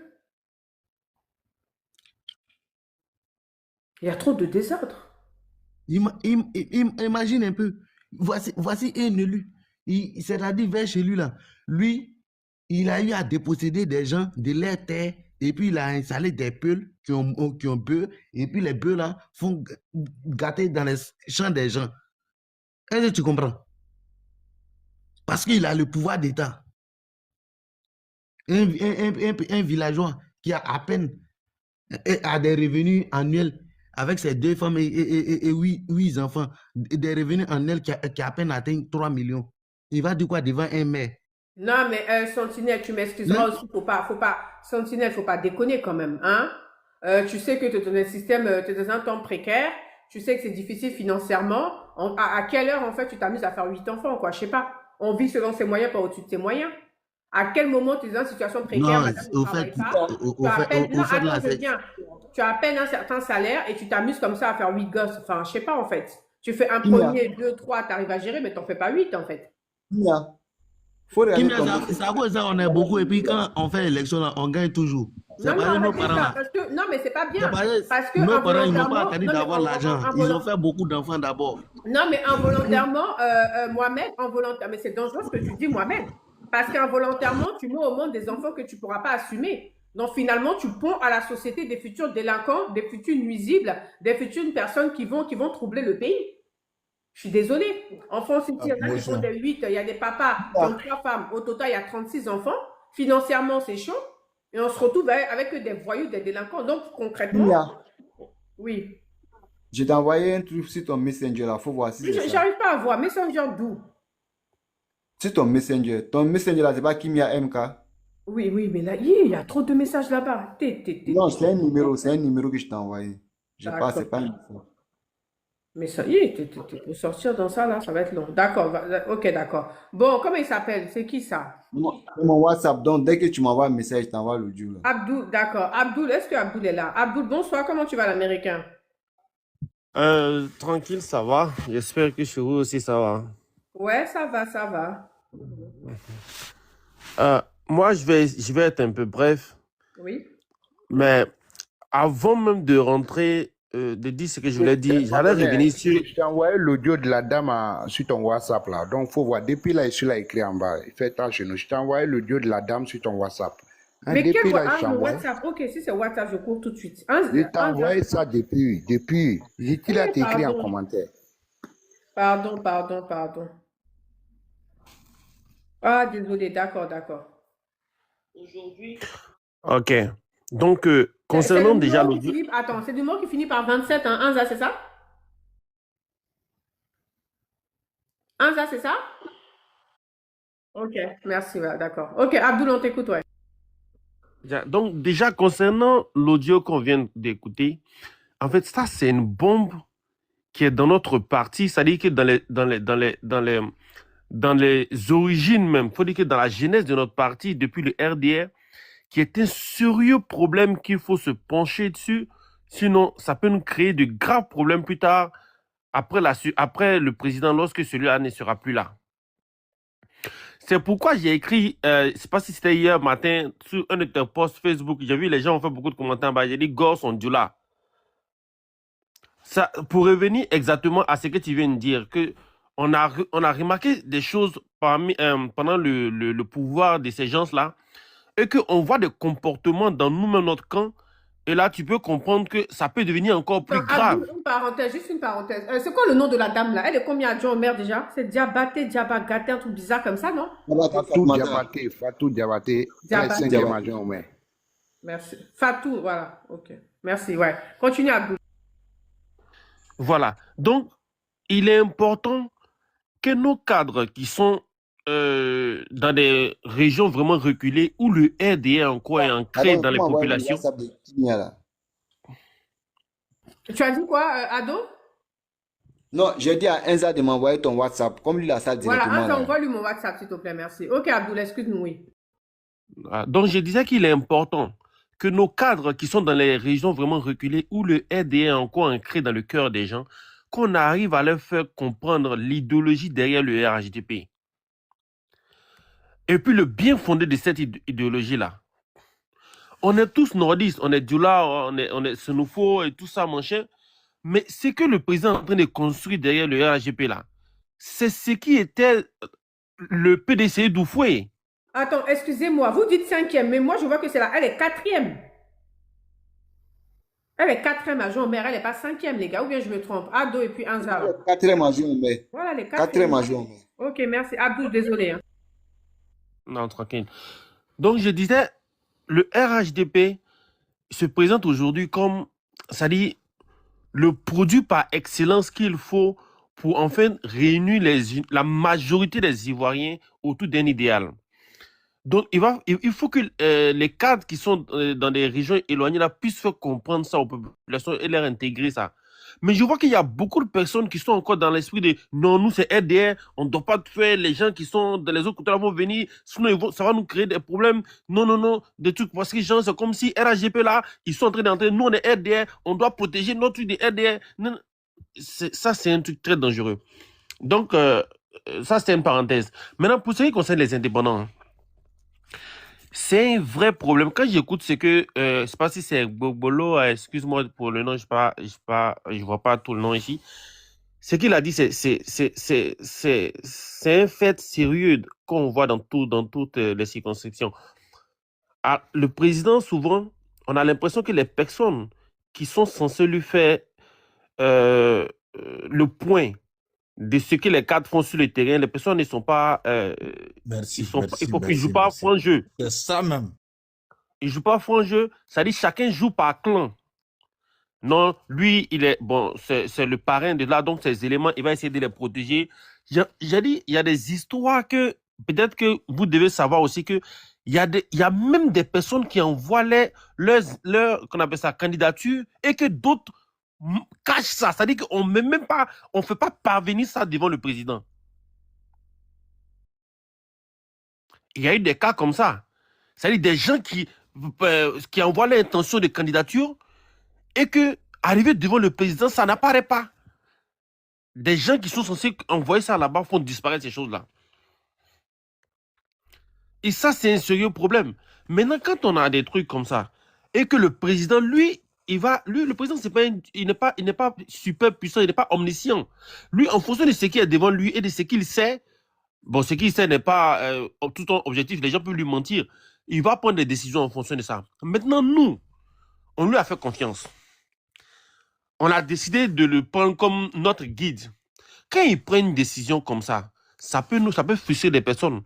Il y a trop de désordre.
Imagine un peu. Voici un élu. C'est-à-dire vers chez lui là. Lui, il a eu à déposséder des gens de leur terre et puis il a installé des peuls qui ont bœufs et puis les bœufs là font gâter dans les champs des gens. Est-ce que tu comprends? Parce qu'il a le pouvoir d'État. Un villageois qui a à peine des revenus annuels avec ses 2 femmes et 8 enfants, des revenus annuels qui a à peine atteint 3 millions. Il va dire quoi devant un maire?
Non, mais Sentinelle, tu m'excuseras aussi, Sentinelle, faut pas déconner quand même, hein. Tu sais que tu es dans un système, tu es dans un temps précaire, tu sais que c'est difficile financièrement. À quelle heure, en fait, tu t'amuses à faire 8 enfants, quoi, je sais pas. On vit selon ses moyens, pas au-dessus de ses moyens. À quel moment tu es dans une situation précaire,
Non,
madame ne
au fait,
travaille pas, tu as à peine, non,
au fait, là,
attends, je viens. Tu as à peine un certain salaire et tu t'amuses comme ça à faire 8 gosses. Enfin, je sais pas, en fait. Tu fais un
Kimia,
premier, deux, trois, tu arrives à gérer, mais t'en fais pas 8, en fait.
Kimia, faut regarder
Kimia,
ton
ça,
message.
ça cause ça, on est beaucoup. Et puis quand on fait l'élection, là, on gagne toujours. C'est
Non, non,
parce que nos
arrêtez
parents,
ça.
là,
Parce que, non, mais c'est pas
c'est
bien. Parce que
nos parents, ils n'ont pas
involontairement,
attendu
non, mais
d'avoir l'argent. Ils ont fait beaucoup d'enfants d'abord.
non, mais involontairement, Mohamed, involontairement, mais c'est dangereux ce que tu dis, Mohamed. Parce qu'involontairement, tu mets au monde des enfants que tu ne pourras pas assumer. Donc finalement, tu ponds à la société des futurs délinquants, des futurs nuisibles, des futures personnes qui vont troubler le pays. Je suis désolée. Enfants cimetière, là, ils font des 8. Il y a des papas qui ont 3 femmes. Au total, il y a 36 enfants. Financièrement, c'est chaud. Et on se retrouve avec des voyous, des délinquants. Donc concrètement,
Kimia,
oui.
je t'ai envoyé un truc sur ton Messenger là, faut voir si c'est ça.
J'arrive pas à voir. Messenger d'où?
Sur ton Messenger là, c'est pas Kimia MK.
Oui, oui, mais là, il y a trop de messages là-bas.
Non, c'est un numéro que je t'ai envoyé. Je sais pas, c'est pas un message.
Mais ça y est, pour sortir dans ça, là, ça va être long. D'accord, ok, d'accord. Bon, comment il s'appelle? C'est qui ça?
C'est mon WhatsApp, donc dès que tu m'envoies un message, je t'envoie l'audio là.
Abdul, d'accord. Abdul, est-ce que Abdul est là? Abdul, bonsoir, comment tu vas l'américain?
Tranquille, ça va. J'espère que chez vous aussi ça va.
Ouais, ça va, ça va.
Moi, je vais être un peu bref,
Oui.
mais avant même de rentrer, de dire ce que je voulais dire, j'allais revenir sur...
Je t'ai envoyé l'audio de la dame sur ton WhatsApp là. Donc, il faut voir. Depuis là, je suis là écrit en bas. Fais attention. Je t'ai envoyé l'audio de la dame sur ton WhatsApp. Hein,
Mais
depuis
quel
là, je t'ai envoyé.
WhatsApp? Ok, si c'est WhatsApp, je cours tout de suite.
Je t'ai envoyé ça depuis. J'ai là écrit en commentaire.
Pardon. Ah, désolé, d'accord.
Aujourd'hui. Ok. Donc, concernant déjà l'audio...
Attends, c'est du mot qui finit par 27, hein? Anza, c'est ça? Anza, c'est ça? Ok, merci, ouais, d'accord. Ok, Abdul, on t'écoute, ouais.
Donc, déjà, concernant l'audio qu'on vient d'écouter, en fait, ça, c'est une bombe qui est dans notre parti, c'est-à-dire que dans les origines même, il faut dire que dans la genèse de notre parti, depuis le RDR, qui est un sérieux problème qu'il faut se pencher dessus, sinon ça peut nous créer de graves problèmes plus tard, après le président, lorsque celui-là ne sera plus là. C'est pourquoi j'ai écrit, je ne sais pas si c'était hier matin, sur un de tes posts Facebook, j'ai vu les gens ont fait beaucoup de commentaires, j'ai dit « Gors sont du là ». Ça, pour revenir exactement à ce que tu viens de dire, on a remarqué des choses pendant le pouvoir de ces gens-là, et qu'on voit des comportements dans nous-mêmes, notre camp, et là, tu peux comprendre que ça peut devenir encore plus grave.
Juste une parenthèse. C'est quoi le nom de la dame là? Elle est combien adjoint au maire déjà? C'est Diabaté, Diabagaté, un truc bizarre comme ça, non?
Fatou Diabaté, 5e adjoint au maire.
Merci. Fatou, voilà. Ok. Merci, ouais. Continue, Abdou.
Voilà. Donc, il est important que nos cadres qui sont dans des régions vraiment reculées où le RDA encore est ancré dans les populations.
Tu as dit quoi, Ado?
Non, j'ai dit à Enza de m'envoyer ton WhatsApp. Comme lui, il a ça directement.
Voilà, Enza, envoie-lui mon WhatsApp, s'il te plaît, merci. Ok, Abdoul, excuse-nous, oui.
Donc, je disais qu'il est important que nos cadres qui sont dans les régions vraiment reculées où le RDA est encore ancré dans le cœur des gens, qu'on arrive à leur faire comprendre l'idéologie derrière le RHDP. Et puis le bien fondé de cette idéologie-là. On est tous nordistes, on est Djoula, on est Senufo et tout ça, machin. Mais ce que le président est en train de construire derrière le RHDP là, c'est ce qui était le PDC d'Oufoué.
Attends, excusez-moi, vous dites 5e, mais moi je vois que c'est là, elle est 4e. Elle est 4e adjoint au maire, elle n'est pas 5e, les gars, ou bien je me trompe. Ado et puis Anza.
4e adjoint au maire.
Voilà, les
4e adjoint au maire.
Ok, merci. Abdou, désolé. Hein.
Non, tranquille. Donc, je disais, le RHDP se présente aujourd'hui comme, c'est-à-dire, le produit par excellence qu'il faut pour enfin réunir la majorité des Ivoiriens autour d'un idéal. Donc, il faut que les cadres qui sont dans des régions éloignées là, puissent faire comprendre ça aux populations et leur intégrer ça. Mais je vois qu'il y a beaucoup de personnes qui sont encore dans l'esprit de non, nous c'est RDR, on ne doit pas faire, les gens qui sont dans les autres côtés là vont venir, sinon ça va nous créer des problèmes. Non, non, non, des trucs. Parce que les gens, c'est comme si RHGP là, ils sont en train d'entrer, nous on est RDR, on doit protéger notre truc de RDR. Non, ça, c'est un truc très dangereux. Donc, ça, c'est une parenthèse. Maintenant, pour ce qui concerne les indépendants, hein, c'est un vrai problème. Quand j'écoute, c'est que, je sais pas si c'est Bolo, excuse-moi pour le nom, je vois pas tout le nom ici. Ce qu'il a dit, c'est un fait sérieux qu'on voit dans toutes les circonscriptions. Ah, le président, souvent, on a l'impression que les personnes qui sont censées lui faire le point de ce que les cadres font sur le terrain, les personnes ne sont pas...
Merci,
il faut qu'ils ne jouent pas à franc jeu.
C'est ça même.
Ils ne jouent pas à franc jeu, c'est-à-dire chacun joue par clan. Non, lui, il est... Bon, c'est le parrain de là, donc ces éléments, il va essayer de les protéger. J'ai dit, il y a des histoires que... Peut-être que vous devez savoir aussi que il y a même des personnes qui envoient leur qu'on appelle ça, candidature et que d'autres cache ça, c'est-à-dire qu'on ne même pas, on fait pas parvenir ça devant le président. Il y a eu des cas comme ça, c'est-à-dire des gens qui envoient l'intention de candidature et que arrivé devant le président, ça n'apparaît pas. Des gens qui sont censés envoyer ça là-bas font disparaître ces choses-là. Et ça, c'est un sérieux problème. Maintenant, quand on a des trucs comme ça et que le président, lui, le président, il n'est pas super puissant, il n'est pas omniscient. Lui, en fonction de ce qui est devant lui et de ce qu'il sait, bon, ce qu'il sait n'est pas tout en objectif, les gens peuvent lui mentir. Il va prendre des décisions en fonction de ça. Maintenant, nous, on lui a fait confiance. On a décidé de le prendre comme notre guide. Quand il prend une décision comme ça peut frustrer des personnes.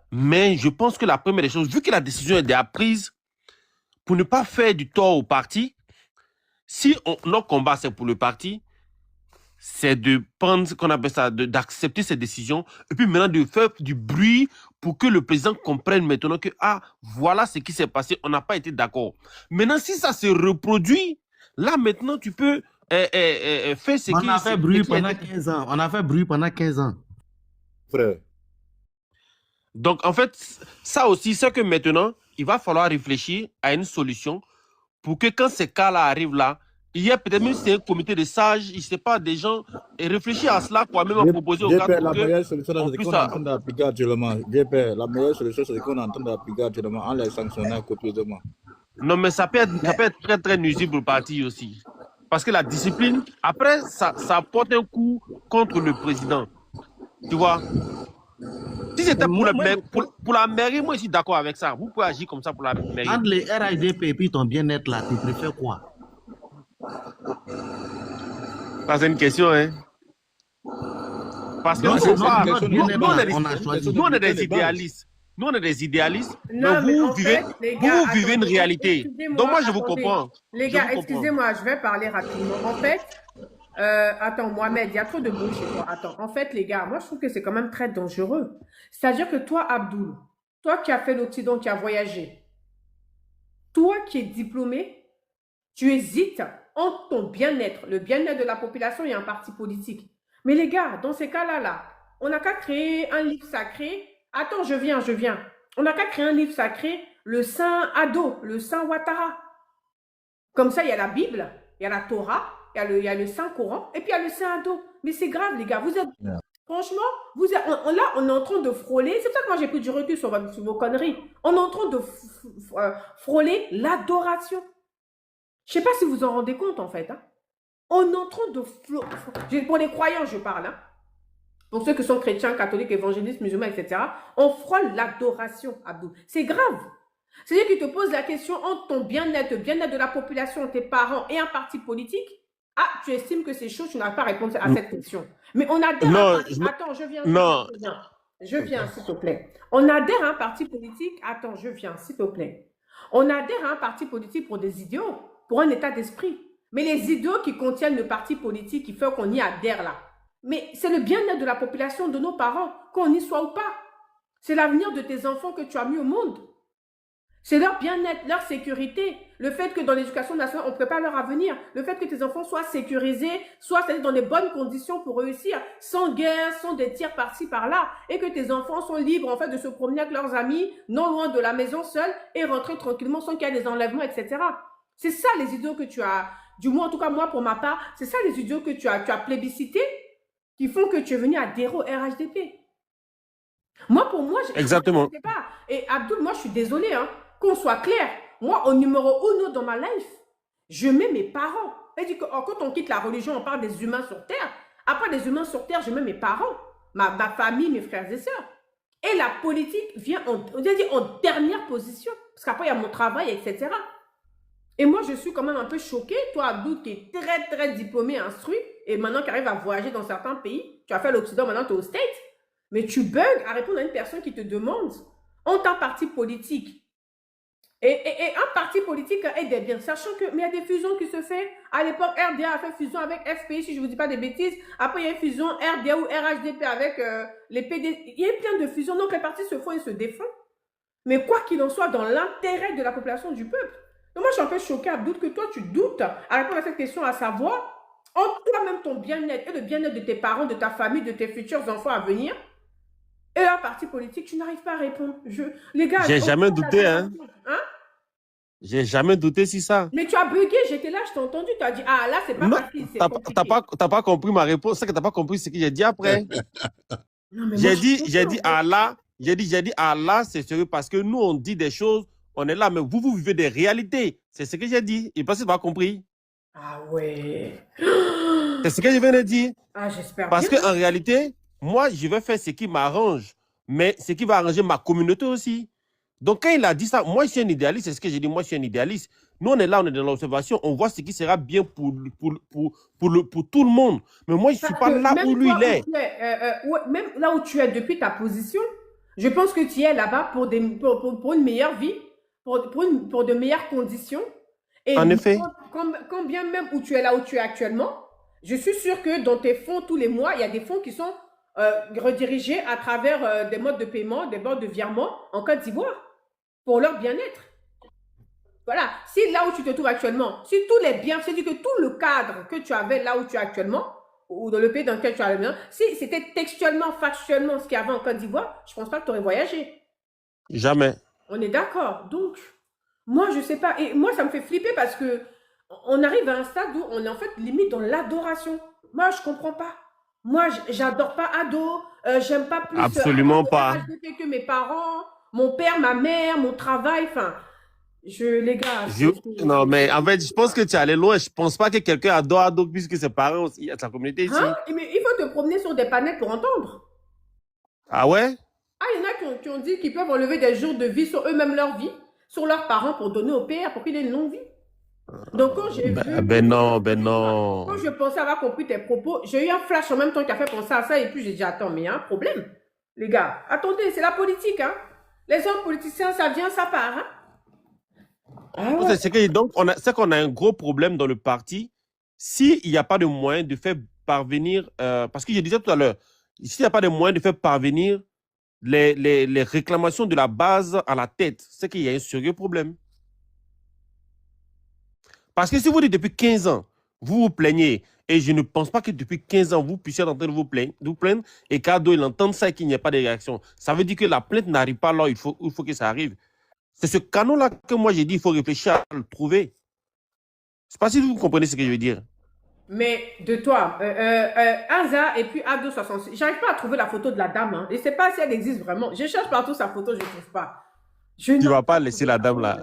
Mais je pense que la première des choses, vu que la décision est déjà prise, pour ne pas faire du tort au parti, si notre combat c'est pour le parti, c'est de prendre ce qu'on appelle ça, d'accepter cette décision, et puis maintenant de faire du bruit pour que le président comprenne maintenant que, voilà ce qui s'est passé, on n'a pas été d'accord. Maintenant, si ça se reproduit, là maintenant tu peux faire ce qui...
On a fait bruit pendant 15 ans. On a fait bruit pendant 15 ans.
Frère.
Donc, en fait, ça aussi, c'est que maintenant, il va falloir réfléchir à une solution pour que quand ces cas-là arrivent là, il y a peut-être même si c'est un comité de sages, il ne sait pas, des gens, et réfléchir à cela, quoi, même à proposer au cadre.
La meilleure solution, c'est ce qu'on est en train d'appliquer actuellement. La meilleure solution, c'est ce qu'on est en train d'appliquer actuellement en les sanctionnant copieusement.
Non, mais ça peut être très, très nuisible au parti aussi. Parce que la discipline, après, ça porte un coup contre le président. Tu vois? Si c'était pour la mairie, moi je suis d'accord avec ça. Vous pouvez agir comme ça pour la mairie.
Entre les RHDP et puis ton bien-être là, tu préfères quoi?
Ça c'est une question, hein. Parce que nous on est des idéalistes. Nous on est des idéalistes,
non,
mais vous vivez une réalité. Donc moi je vous comprends.
Les gars, excusez-moi, je vais parler rapidement. En fait, attends, Mohamed, il y a trop de bruit chez toi. Attends, en fait, les gars, moi, je trouve que c'est quand même très dangereux. C'est-à-dire que toi, Abdoul, toi qui as fait l'Occident, qui as voyagé, toi qui es diplômé, tu hésites entre ton bien-être, le bien-être de la population et un parti politique. Mais les gars, dans ces cas-là, on n'a qu'à créer un livre sacré. Attends, je viens. On n'a qu'à créer un livre sacré, le Saint Ado, le Saint Ouattara. Comme ça, il y a la Bible, il y a la Torah, il y a le Saint-Coran, et puis il y a le Saint-Ado. Mais c'est grave, les gars. Vous êtes... Yeah. Franchement, là, on est en train de frôler. C'est pour ça que moi, j'ai pris du recul sur vos conneries. On est en train de frôler l'adoration. Je ne sais pas si vous en rendez compte, en fait. Hein. On est en train de... Pour les croyants, je parle. Hein. Pour ceux qui sont chrétiens, catholiques, évangélistes, musulmans, etc. On frôle l'adoration, Abdou. C'est grave. C'est-à-dire qu'il te pose la question entre ton bien-être, le bien-être de la population, tes parents et un parti politique. Tu estimes que c'est chaud, tu n'as pas à répondre à cette question. Mais on adhère à un parti... Attends, je viens. Je viens, s'il te plaît. On adhère à un parti politique... Attends, je viens, s'il te plaît. On adhère à un parti politique pour des idéaux, pour un état d'esprit. Mais les idéaux qui contiennent le parti politique, qui fait qu'on y adhère là. Mais c'est le bien-être de la population, de nos parents, qu'on y soit ou pas. C'est l'avenir de tes enfants que tu as mis au monde. C'est leur bien-être, leur sécurité. Le fait que dans l'éducation nationale, on ne prépare leur avenir. Le fait que tes enfants soient sécurisés, soient dans les bonnes conditions pour réussir, sans guerre, sans des tirs par-ci, par-là. Et que tes enfants sont libres, en fait, de se promener avec leurs amis, non loin de la maison seuls, et rentrer tranquillement sans qu'il y ait des enlèvements, etc. C'est ça les idéaux que tu as, du moins, en tout cas, moi, pour ma part, c'est ça les idéaux que tu as plébiscités, qui font que tu es venu adhérer au RHDP. Moi, pour moi,
Exactement.
je ne sais pas. Et Abdoul, moi, je suis désolée, hein, qu'on soit clair. Moi, au numéro 1 dans ma life, je mets mes parents. C'est-à-dire que quand on quitte la religion, on parle des humains sur Terre. Après les humains sur Terre, je mets mes parents, ma famille, mes frères et sœurs. Et la politique vient en dernière position. Parce qu'après, il y a mon travail, etc. Et moi, je suis quand même un peu choquée. Toi, Abdoul, qui est très, très diplômé, instruit, et maintenant qui arrive à voyager dans certains pays, tu as fait l'Occident, maintenant tu es aux States. Mais tu bugs à répondre à une personne qui te demande, en tant que parti politique, et un parti politique aide bien, sachant que, mais il y a des fusions qui se font. À l'époque, RDA a fait fusion avec FPI, si je ne vous dis pas des bêtises. Après, il y a une fusion RDA ou RHDP avec les PD. Il y a plein de fusions. Donc, les partis se font et se défendent. Mais quoi qu'il en soit, dans l'intérêt de la population, du peuple. Donc, moi, je suis un peu choquée à doute que toi, tu doutes à répondre à cette question, à savoir, entre toi-même ton bien-être et le bien-être de tes parents, de ta famille, de tes futurs enfants à venir, et un parti politique, tu n'arrives pas à répondre. Les gars,
j'ai jamais douté, hein. J'ai jamais douté sur ça.
Mais tu as bugué, j'étais là, je t'ai entendu, tu as dit, ah là, c'est pas facile, c'est compliqué.
T'as pas compris ma réponse, c'est que t'as pas compris ce que j'ai dit après. J'ai dit, ah là, c'est sérieux parce que nous, on dit des choses, on est là, mais vous vivez des réalités. C'est ce que j'ai dit. Et parce que tu n'as pas compris.
Ah ouais.
C'est ce que je viens de dire.
Ah, j'espère.
Parce qu'en réalité, moi, je vais faire ce qui m'arrange, mais ce qui va arranger ma communauté aussi. Donc, quand il a dit ça, moi, je suis un idéaliste, c'est ce que j'ai dit, moi, je suis un idéaliste. Nous, on est là, on est dans l'observation, on voit ce qui sera bien pour tout le monde. Mais moi, je ne suis pas là où lui, il est.
Même là où tu es depuis ta position, je pense que tu es là-bas pour une meilleure vie, pour de meilleures conditions. Et
en effet.
Quand bien même où tu es là où tu es actuellement, je suis sûre que dans tes fonds, tous les mois, il y a des fonds qui sont redirigés à travers des modes de paiement, des modes de virement en Côte d'Ivoire, pour leur bien-être. Voilà. Si là où tu te trouves actuellement, si tous les biens, c'est-à-dire que tout le cadre que tu avais là où tu es actuellement, ou dans le pays dans lequel tu as le bien, si c'était textuellement, factuellement ce qu'il y avait en Côte d'Ivoire, je ne pense pas que tu aurais voyagé.
Jamais.
On est d'accord. Donc, moi, je ne sais pas. Et moi, ça me fait flipper parce que on arrive à un stade où on est en fait limite dans l'adoration. Moi, je ne comprends pas. Moi, j'adore pas Ado. J'aime pas plus
absolument pas
que mes parents, mon père, ma mère, mon travail. Enfin, les gars.
Non, mais en fait, je pense que tu es allé loin. Je pense pas que quelqu'un adore Ado puisque ses parents aussi, il y a sa communauté ici.
Hein? Mais il faut te promener sur des panels pour entendre.
Ah ouais?
Ah, il y en a qui ont dit qu'ils peuvent enlever des jours de vie sur eux-mêmes, leur vie, sur leurs parents pour donner au père pour qu'il ait une longue vie. Donc, quand j'ai vu...
Ben non.
Quand je pensais avoir compris tes propos, j'ai eu un flash en même temps qui a fait penser à ça et puis j'ai dit, attends, mais il y a un problème. Les gars, attendez, c'est la politique, hein. Les hommes politiciens, ça vient, ça part, hein.
Ah ouais. Donc, c'est qu'on a un gros problème dans le parti. S'il n'y a pas de moyen de faire parvenir... parce que je disais tout à l'heure, s'il n'y a pas de moyen de faire parvenir les réclamations de la base à la tête, c'est qu'il y a un sérieux problème. Parce que si vous dites depuis 15 ans, vous vous plaignez, et je ne pense pas que depuis 15 ans, vous puissiez être en train de vous plaindre, et qu'Ado, il entende ça et qu'il n'y a pas de réaction. Ça veut dire que la plainte n'arrive pas là, il faut que ça arrive. C'est ce canon-là que moi j'ai dit, il faut réfléchir à le trouver. Je ne sais pas si vous comprenez ce que je veux dire.
Mais de toi, Anza et puis Ado 66, j'arrive pas à trouver la photo de la dame. Hein. Je ne sais pas si elle existe vraiment. Je cherche partout sa photo, je ne trouve pas.
Tu ne vas pas laisser la dame là.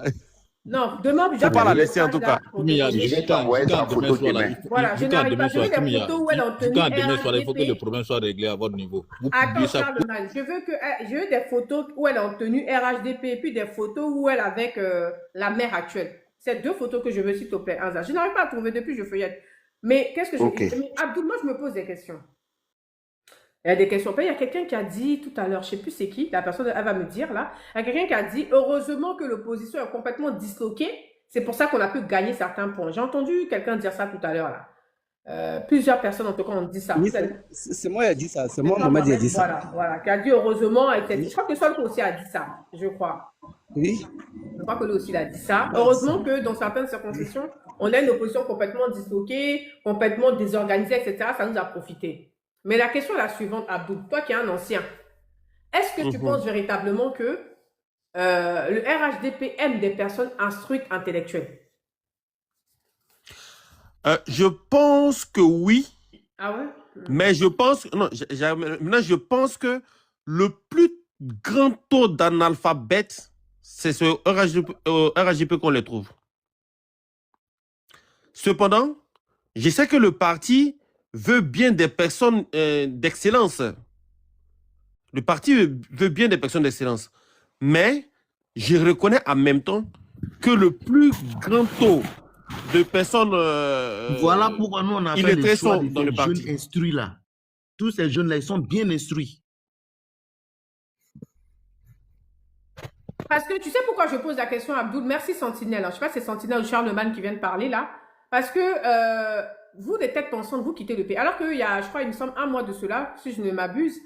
Non, demain,
je ne peux pas la laisser en tout cas.
Je vais t'envoyer ta photo demain.
Voilà, je n'arrive pas. Je veux des photos où elle est en tenue RHDP.
Il faut que le problème soit réglé à votre niveau.
Attends, Charles, je veux des photos où elle est en tenue RHDP et puis des photos où elle est avec la mère actuelle. C'est 2 photos que je veux, s'il te plaît, Anza. Je n'arrive pas à trouver depuis, je feuillette. Mais qu'est-ce que je... Abdoul, moi, je me pose des questions. Il y a des questions. Il y a quelqu'un qui a dit tout à l'heure, je ne sais plus c'est qui, la personne, elle va me dire là. Il y a quelqu'un qui a dit, heureusement que l'opposition est complètement disloquée. C'est pour ça qu'on a pu gagner certains points. J'ai entendu quelqu'un dire ça tout à l'heure là. Plusieurs personnes, en tout cas, ont dit ça.
Oui, c'est moi qui ai dit ça. C'est moi,
toi,
Mohamed, qui a
Mohamed,
dit ça.
voilà, qui a dit heureusement, etc. Je crois que Solko aussi a dit ça, je crois.
Oui.
Je crois que lui aussi il a dit ça. Heureusement que dans certaines circonscriptions, on a une opposition complètement disloquée, complètement désorganisée, etc. Ça nous a profité. Mais la question est la suivante, Abdou. Toi qui es un ancien, est-ce que tu penses véritablement que le RHDP aime des personnes instruites intellectuelles?
Je pense que oui,
Ah ouais?
mais je pense, non, maintenant je pense que le plus grand taux d'analphabètes, c'est ce RHDP qu'on les trouve. Cependant, je sais que le parti veut bien des personnes d'excellence. Le parti veut bien des personnes d'excellence. Mais je reconnais en même temps que le plus grand taux de personnes
voilà pourquoi nous, on a fait le choix de
dans le
ces
parti.
jeunes instruits là. Tous ces jeunes-là, ils sont bien instruits.
Parce que tu sais pourquoi je pose la question à Abdoul? Merci Sentinelle. Je ne sais pas si c'est Sentinelle ou Charlemagne qui vient de parler là. Parce que vous, les têtes pensantes, vous quittez le pays. Alors qu'il y a, je crois, il me semble, un mois de cela, si je ne m'abuse,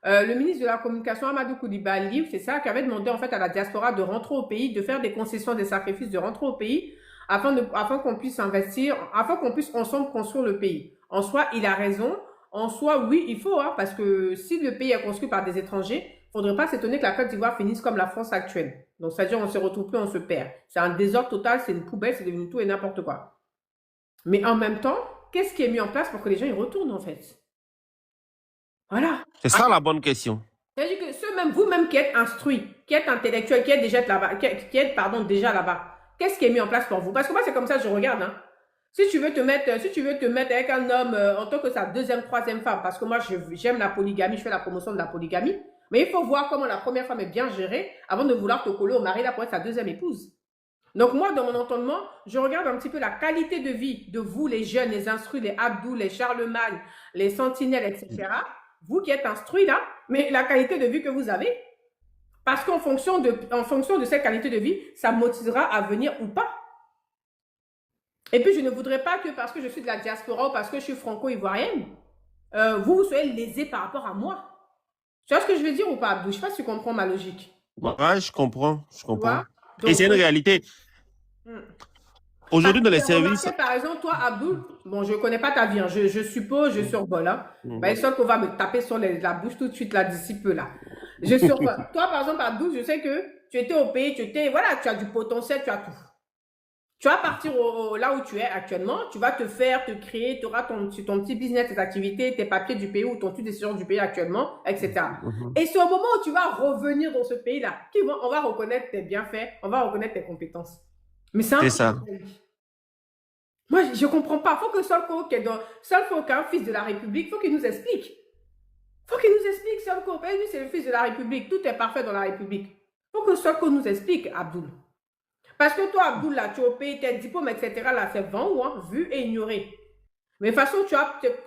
le ministre de la Communication, Amadou Koulibaly, c'est ça, qui avait demandé en fait à la diaspora de rentrer au pays, de faire des concessions, des sacrifices, de rentrer au pays, afin qu'on puisse investir, afin qu'on puisse ensemble construire le pays. En soi, il a raison. En soi, oui, il faut, hein, parce que si le pays est construit par des étrangers, il ne faudrait pas s'étonner que la Côte d'Ivoire finisse comme la France actuelle. Donc, c'est-à-dire on ne se retrouve plus, on se perd. C'est un désordre total, c'est une poubelle, c'est devenu tout et n'importe quoi. Mais en même temps, qu'est-ce qui est mis en place pour que les gens y retournent, en fait? Voilà.
C'est ça la bonne question.
C'est-à-dire que ceux-même, vous-même qui êtes instruits, qui êtes intellectuels, qui êtes déjà là-bas, qui êtes, pardon, déjà là-bas, qu'est-ce qui est mis en place pour vous? Parce que moi, c'est comme ça que je regarde, hein. Si tu veux te mettre avec un homme en tant que sa deuxième, troisième femme, parce que moi, j'aime la polygamie, je fais la promotion de la polygamie, mais il faut voir comment la première femme est bien gérée avant de vouloir te coller au mari là pour être sa deuxième épouse. Donc moi, dans mon entendement, je regarde un petit peu la qualité de vie de vous, les jeunes, les instruits, les Abdou, les Charlemagne, les Sentinelles, etc. Vous qui êtes instruits là, mais la qualité de vie que vous avez, parce qu'en fonction de cette qualité de vie, ça motivera à venir ou pas. Et puis, je ne voudrais pas que parce que je suis de la diaspora ou parce que je suis franco-ivoirienne, vous soyez lésés par rapport à moi. Tu vois ce que je veux dire ou pas, Abdou? Je ne sais pas si tu comprends ma logique.
Ouais, je comprends.
Donc,
et c'est une réalité. Aujourd'hui, dans les services...
Remarqué, par exemple, toi, Abdou, bon, je ne connais pas ta vie, hein, je suppose, je survole. Hein. Ben, sauf qu'on va me taper sur la bouche tout de suite, là, d'ici peu, là. Je survole. Toi, par exemple, Abdou, je sais que tu étais au pays, voilà, tu as du potentiel, tu as tout. Tu vas partir là où tu es actuellement, tu vas te créer, tu auras ton petit business, tes activités, tes papiers du pays ou ton titre de séjour du pays actuellement, etc. Et c'est au moment où tu vas revenir dans ce pays-là on va reconnaître tes bienfaits, on va reconnaître tes compétences. Mais c'est ça. Moi, je ne comprends pas. Il faut que Solko, qui est un fils de la République, il faut qu'il nous explique. Il faut qu'il nous explique, Solko. Lui, c'est le fils de la République. Tout est parfait dans la République. Il faut que Solko nous explique, Abdoul. Parce que toi, Abdoul, là, tu as payé tes diplômes, etc. Là, c'est 20 ou hein, vu et ignoré. Mais de toute façon,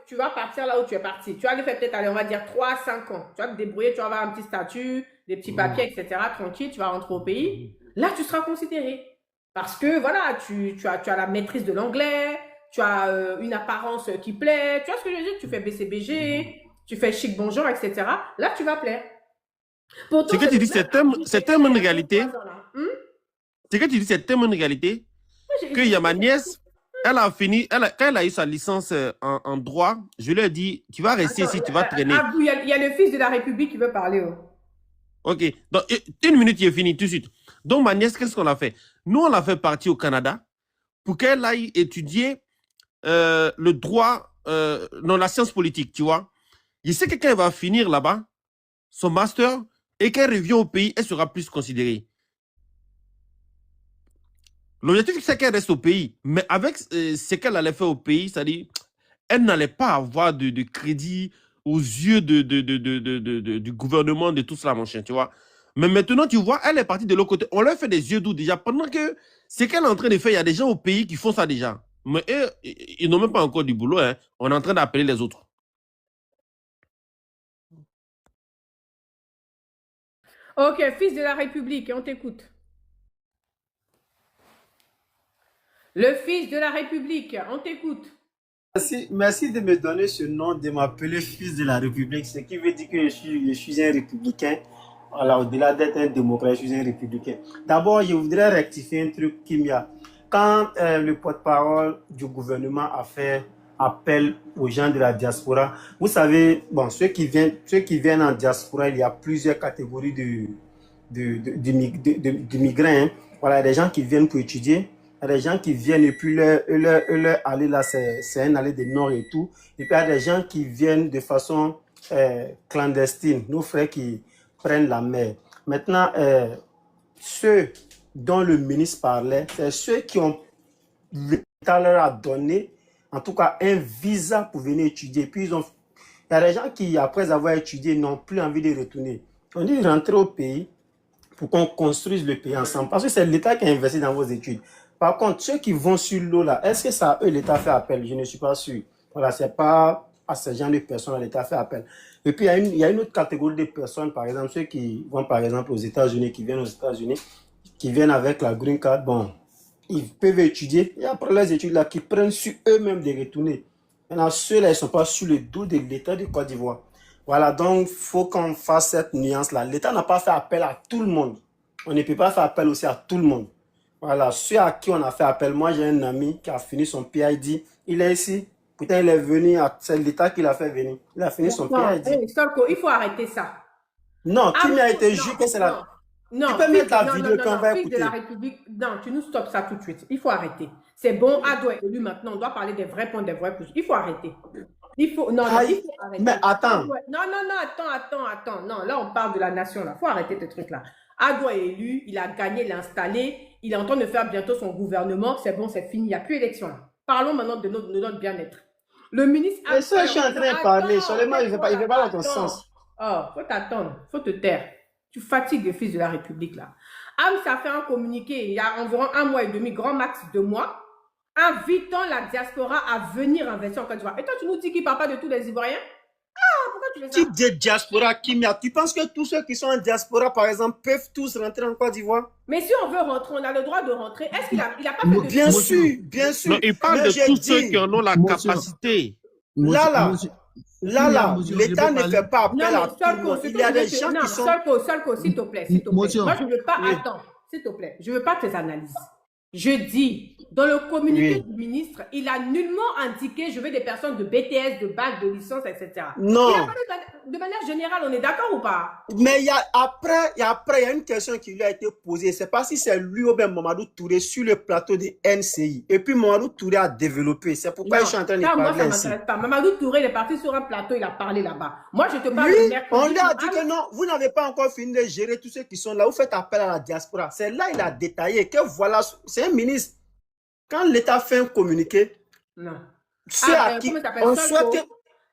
tu vas partir là où tu es parti. Tu vas aller faire peut-être, on va dire, 3 à 5 ans. Tu vas te débrouiller, tu vas avoir un petit statut, des petits papiers, etc. Tranquille, tu vas rentrer au pays. Là, tu seras considéré. Parce que, voilà, tu as la maîtrise de l'anglais, tu as une apparence qui plaît. Tu vois ce que je veux dire? Tu fais BCBG, tu fais chic bonjour, etc. Là, tu vas plaire.
Ce que tu dis, c'est tellement une réalité. Ce que tu dis, c'est tellement une réalité qu'il y a ma nièce, elle a fini, quand elle a eu sa licence en droit, je lui ai dit, tu vas rester ici, tu vas traîner.
Il y a le fils de la République qui veut parler.
Ok, donc une minute, il est fini tout de suite. Donc ma nièce, qu'est-ce qu'on a fait? Nous, on l'a fait partir au Canada pour qu'elle aille étudier le droit, non, la science politique, tu vois. Je sais que quand elle va finir là-bas, son master, et qu'elle revient au pays, elle sera plus considérée. L'objectif, c'est qu'elle reste au pays. Mais avec ce qu'elle allait faire au pays, c'est-à-dire, elle n'allait pas avoir de crédit aux yeux du gouvernement, de tout cela, mon chien, tu vois. Mais maintenant, tu vois, elle est partie de l'autre côté. On leur fait des yeux doux déjà. Pendant que ce qu'elle est en train de faire, il y a des gens au pays qui font ça déjà. Mais eux, ils n'ont même pas encore du boulot. Hein. On est en train d'appeler les autres.
Ok, fils de la République, on t'écoute. Le fils de la République, on t'écoute.
Merci de me donner ce nom, de m'appeler fils de la République, ce qui veut dire que je suis un républicain. Voilà, au-delà d'être un démocrate, je suis un républicain. D'abord, je voudrais rectifier un truc, Kimia. Quand le porte-parole du gouvernement a fait appel aux gens de la diaspora, vous savez, bon, ceux qui viennent en diaspora, il y a plusieurs catégories de migrants. Hein. Voilà, il y a des gens qui viennent pour étudier. Il y a des gens qui viennent et puis leur aller là, c'est un aller du nord et tout. Et puis il y a des gens qui viennent de façon clandestine, nos frères qui prennent la mer. Maintenant, ceux dont le ministre parlait, c'est ceux qui ont l'État leur a donné, en tout cas, un visa pour venir étudier. Puis il y a des gens qui, après avoir étudié, n'ont plus envie de retourner. On dit rentrer au pays pour qu'on construise le pays ensemble. Parce que c'est l'État qui a investi dans vos études. Par contre, ceux qui vont sur l'eau là, est-ce que ça, eux, l'État fait appel? Je ne suis pas sûr. Voilà, c'est pas à ce genre de personnes l'État fait appel. Et puis, il y a une autre catégorie de personnes, par exemple, ceux qui vont, par exemple, aux États-Unis, qui viennent aux États-Unis, qui viennent avec la green card, bon, ils peuvent étudier, et après les études là, qui prennent sur eux-mêmes de retourner. Maintenant, ceux-là, ils ne sont pas sur le dos de l'État de Côte d'Ivoire. Voilà, donc, il faut qu'on fasse cette nuance-là. L'État n'a pas fait appel à tout le monde. On ne peut pas faire appel aussi à tout le monde. Voilà, ceux à qui on a fait appel, moi j'ai un ami qui a fini son PhD, il est ici, putain il est venu, c'est l'État qui l'a fait venir, il a fini son PhD.
Hey, Solko, il faut arrêter ça.
Non, qui m'a été jugé que c'est la...
Non,
tu peux mettre la vidéo qu'on va
fils
écouter.
De la République, non, tu nous stoppes ça tout de suite, il faut arrêter. C'est bon, Ado est élu maintenant, on doit parler des vrais points, des vrais couches, il faut arrêter. Il faut arrêter.
Mais attends.
Attends, non, là on parle de la nation, là, il faut arrêter ce truc-là. Ado est élu, il a gagné, il est installé, il est en train de faire bientôt son gouvernement, c'est bon, c'est fini, il n'y a plus d'élection. Parlons maintenant de notre bien-être. Le ministre...
Mais ça, je suis en train de parler, seulement il ne va pas dans ton sens.
Oh, faut t'attendre, faut te taire. Tu fatigues le fils de la République, là. Ams a fait un communiqué il y a environ 1 mois et demi, grand max 2 mois, invitant la diaspora à venir investir en Côte d'Ivoire. Et toi, tu nous dis qu'il ne parle pas de tous les Ivoiriens? Pourquoi tu fais ça?
Type de diaspora, Kimia, tu penses que tous ceux qui sont en diaspora, par exemple, peuvent tous rentrer en Côte d'Ivoire?
Mais si on veut rentrer, on a le droit de rentrer. Est-ce qu'il a pas fait de...
Bien sûr, bien sûr.
Non, il parle de tous ceux qui en ont la capacité.
Là, l'État ne fait pas appel à tout le monde. Il y a des gens qui sont...
Solko, s'il te plaît, s'il te plaît. Moi, je ne veux pas... Attends, s'il te plaît. Je ne veux pas tes analyses. Je dis, dans le communiqué du ministre, il a nullement indiqué je veux des personnes de BTS, de bac, de licence, etc.
Non.
Il a parlé de manière générale, on est d'accord ou pas?
Mais après, il y a une question qui lui a été posée. Je ne sais pas si c'est lui ou bien Mamadou Touré sur le plateau de NCI. Et puis Mamadou Touré a développé. C'est pourquoi je suis en train de parler
moi, ça
ainsi.
m'intéresse pas. Mamadou Touré, il est parti sur un plateau, il a parlé là-bas. Moi, je te parle
Oui,
de mercredi.
on lui a dit que non, vous n'avez pas encore fini de gérer tous ceux qui sont là. Vous faites appel à la diaspora. C'est là il a détaillé que voilà, c'est un ministre. Quand l'État fait un communiqué, ceux à qui on souhaite...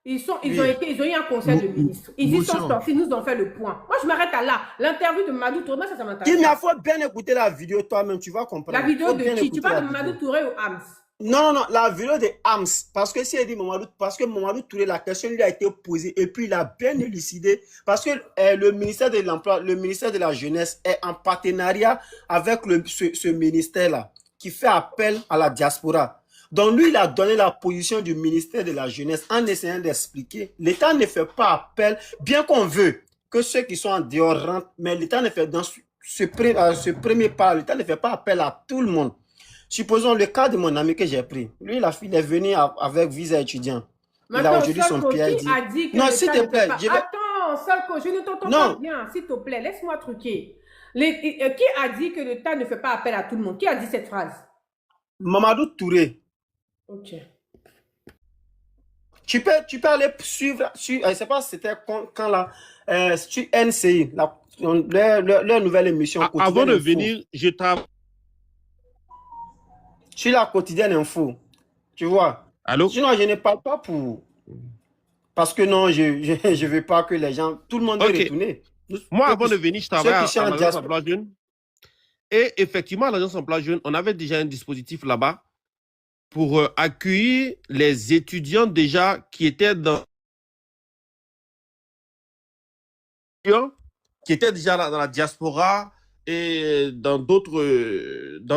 Ils ont eu un conseil de ministres. Ils y sont sortis, nous ont fait le point. Moi, je m'arrête à là. L'interview de Mamadou Touré, ça m'intéresse.
Il faut bien écouter la vidéo toi-même, tu vas comprendre.
La vidéo de qui? Tu parles de Mamadou Touré ou Ams?
Non, la vidéo de Ams. Parce que si elle dit Mamadou, parce que Mamadou Touré, la question lui a été posée et puis il a bien élucidé. Parce que le ministère de l'Emploi, le ministère de la Jeunesse est en partenariat avec ce ministère-là, qui fait appel à la diaspora. Donc lui, il a donné la position du ministère de la Jeunesse en essayant d'expliquer. L'État ne fait pas appel, bien qu'on veut que ceux qui sont en dehors rentrent, mais l'État ne fait dans ce premier pas, l'État ne fait pas appel à tout le monde. Supposons le cas de mon ami que j'ai pris. Lui, il est venu avec visa étudiant. Il a aujourd'hui son PhD.
Non, s'il te plaît. Attends, Solko, je ne t'entends pas bien. S'il te plaît, laisse-moi truquer. Qui a dit que l'État ne fait pas appel à tout le monde? Qui a dit cette phrase?
Mamadou Touré.
Ok.
Tu peux aller suivre, je ne sais pas si c'était quand là, sur NCI, leur nouvelle émission.
Avant de venir, je travaille.
Sur la quotidienne info. Tu vois?
Allô?
Sinon, je ne parle pas pour... Parce que non, je ne veux pas que les gens... Tout le monde doit retourner.
Moi, avant de venir, je travaille à l'Agence Emploi Jeune. Et effectivement, à l'Agence Emploi Jeune, on avait déjà un dispositif là-bas pour accueillir les étudiants déjà qui étaient déjà dans la diaspora et dans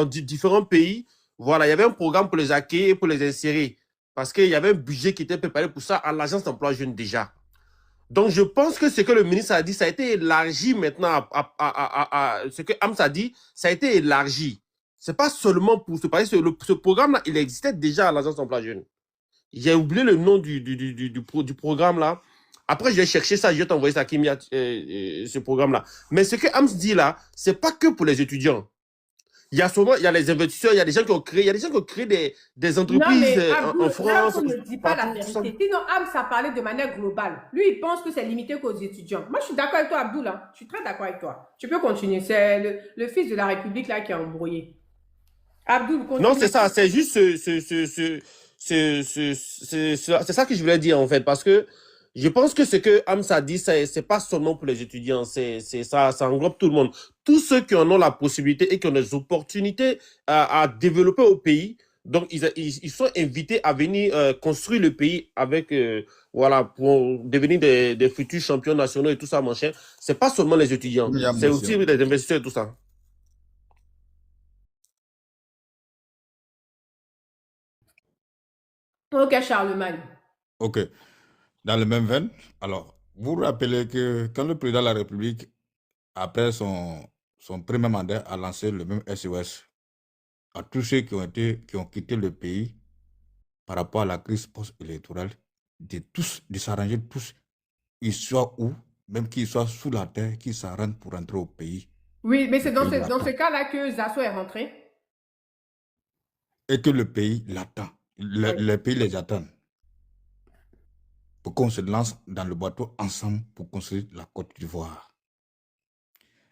différents pays. Voilà, il y avait un programme pour les accueillir et pour les insérer. parce qu'il y avait un budget qui était préparé pour ça à l'agence d'emploi jeune déjà. Donc, je pense que ce que le ministre a dit, ça a été élargi maintenant ce que Ams a dit, ça a été élargi. C'est pas seulement pour ce pays. Ce programme-là, il existait déjà à l'agence d'emploi jeune. J'ai oublié le nom du programme-là. Après, je vais chercher ça, je vais t'envoyer ça, Kimia, ce programme-là. Mais ce que Ams dit là, c'est pas que pour les étudiants. Il y a les investisseurs, il y a des gens qui ont créé, des entreprises en France.
On ne dit pas la vérité. Sinon, Ams a parlé de manière globale. Lui, il pense que c'est limité qu'aux étudiants. Moi, je suis d'accord avec toi, Abdoul. Hein. Je suis très d'accord avec toi. Tu peux continuer. C'est le fils de la République là qui a embrouillé. Abdoul, continue.
Non, c'est ça. C'est juste c'est ça que je voulais dire en fait, parce que je pense que ce que Ams a dit, c'est pas seulement pour les étudiants, ça englobe tout le monde. Tous ceux qui en ont la possibilité et qui ont des opportunités à développer au pays, donc ils sont invités à venir construire le pays avec, voilà, pour devenir des futurs champions nationaux et tout ça, mon cher. C'est pas seulement les étudiants, c'est aussi les investisseurs et tout ça.
Ok, Charlemagne.
Ok. Dans le même veine, alors, vous vous rappelez que quand le président de la République, après son premier mandat, a lancé le même SOS à tous ceux qui ont quitté le pays par rapport à la crise post-électorale, de s'arranger tous, ils soient où, même qu'ils soient sous la terre, qu'ils s'arrangent pour rentrer au pays.
Oui, mais c'est dans ce cas-là que Zasso est rentré.
Et que le pays l'attend. Le pays les attend. Pour qu'on se lance dans le bateau ensemble pour construire la Côte d'Ivoire.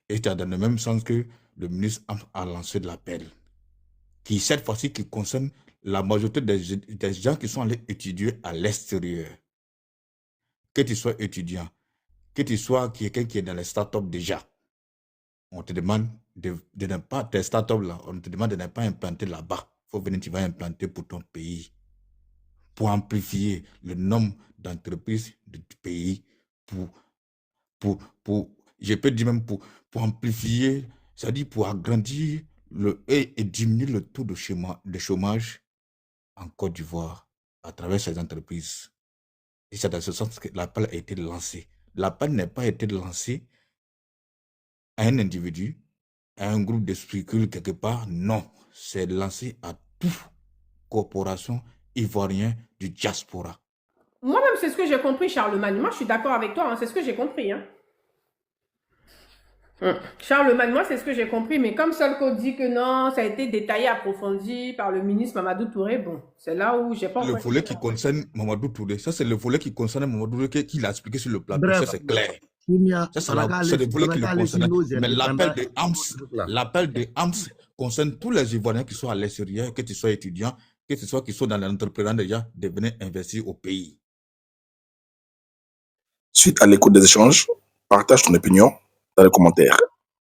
Et c'est dans le même sens que le ministre a lancé de l'appel, qui cette fois-ci qui concerne la majorité des gens qui sont allés étudier à l'extérieur. Que tu sois étudiant, que tu sois quelqu'un qui est dans les startups déjà, on te demande de ne pas, tes startups là, on te demande de ne pas implanter là-bas. Il faut venir, tu vas implanter pour ton pays. Pour amplifier le nombre d'entreprises du pays, je peux dire même pour amplifier, c'est-à-dire pour agrandir et diminuer le taux de chômage en Côte d'Ivoire à travers ces entreprises. Et c'est dans ce sens que l'appel a été lancé. L'appel n'a pas été lancé à un individu, à un groupe d'esprit quelque part. Non, c'est lancé à toute corporation ivoirienne du diaspora.
Moi-même, c'est ce que j'ai compris, Charlemagne. Moi, je suis d'accord avec toi, hein, c'est ce que j'ai compris. Hein. Charlemagne, moi, c'est ce que j'ai compris, mais comme Solko dit que non, ça a été détaillé, approfondi par le ministre Mamadou Touré, bon, c'est là où j'ai pas...
Le volet qui concerne Mamadou Touré, ça c'est le volet qui concerne Mamadou Touré qu'il a expliqué sur le plateau, ça c'est clair. Ça, c'est le volet qui le concerne. Mais l'appel de Ams concerne tous les Ivoiriens qui sont à l'extérieur, que tu sois étudiant, que ce soit qui sont dans l'entrepreneuriat, de venir investir au pays.
Suite à l'écoute des échanges, partage ton opinion dans les commentaires.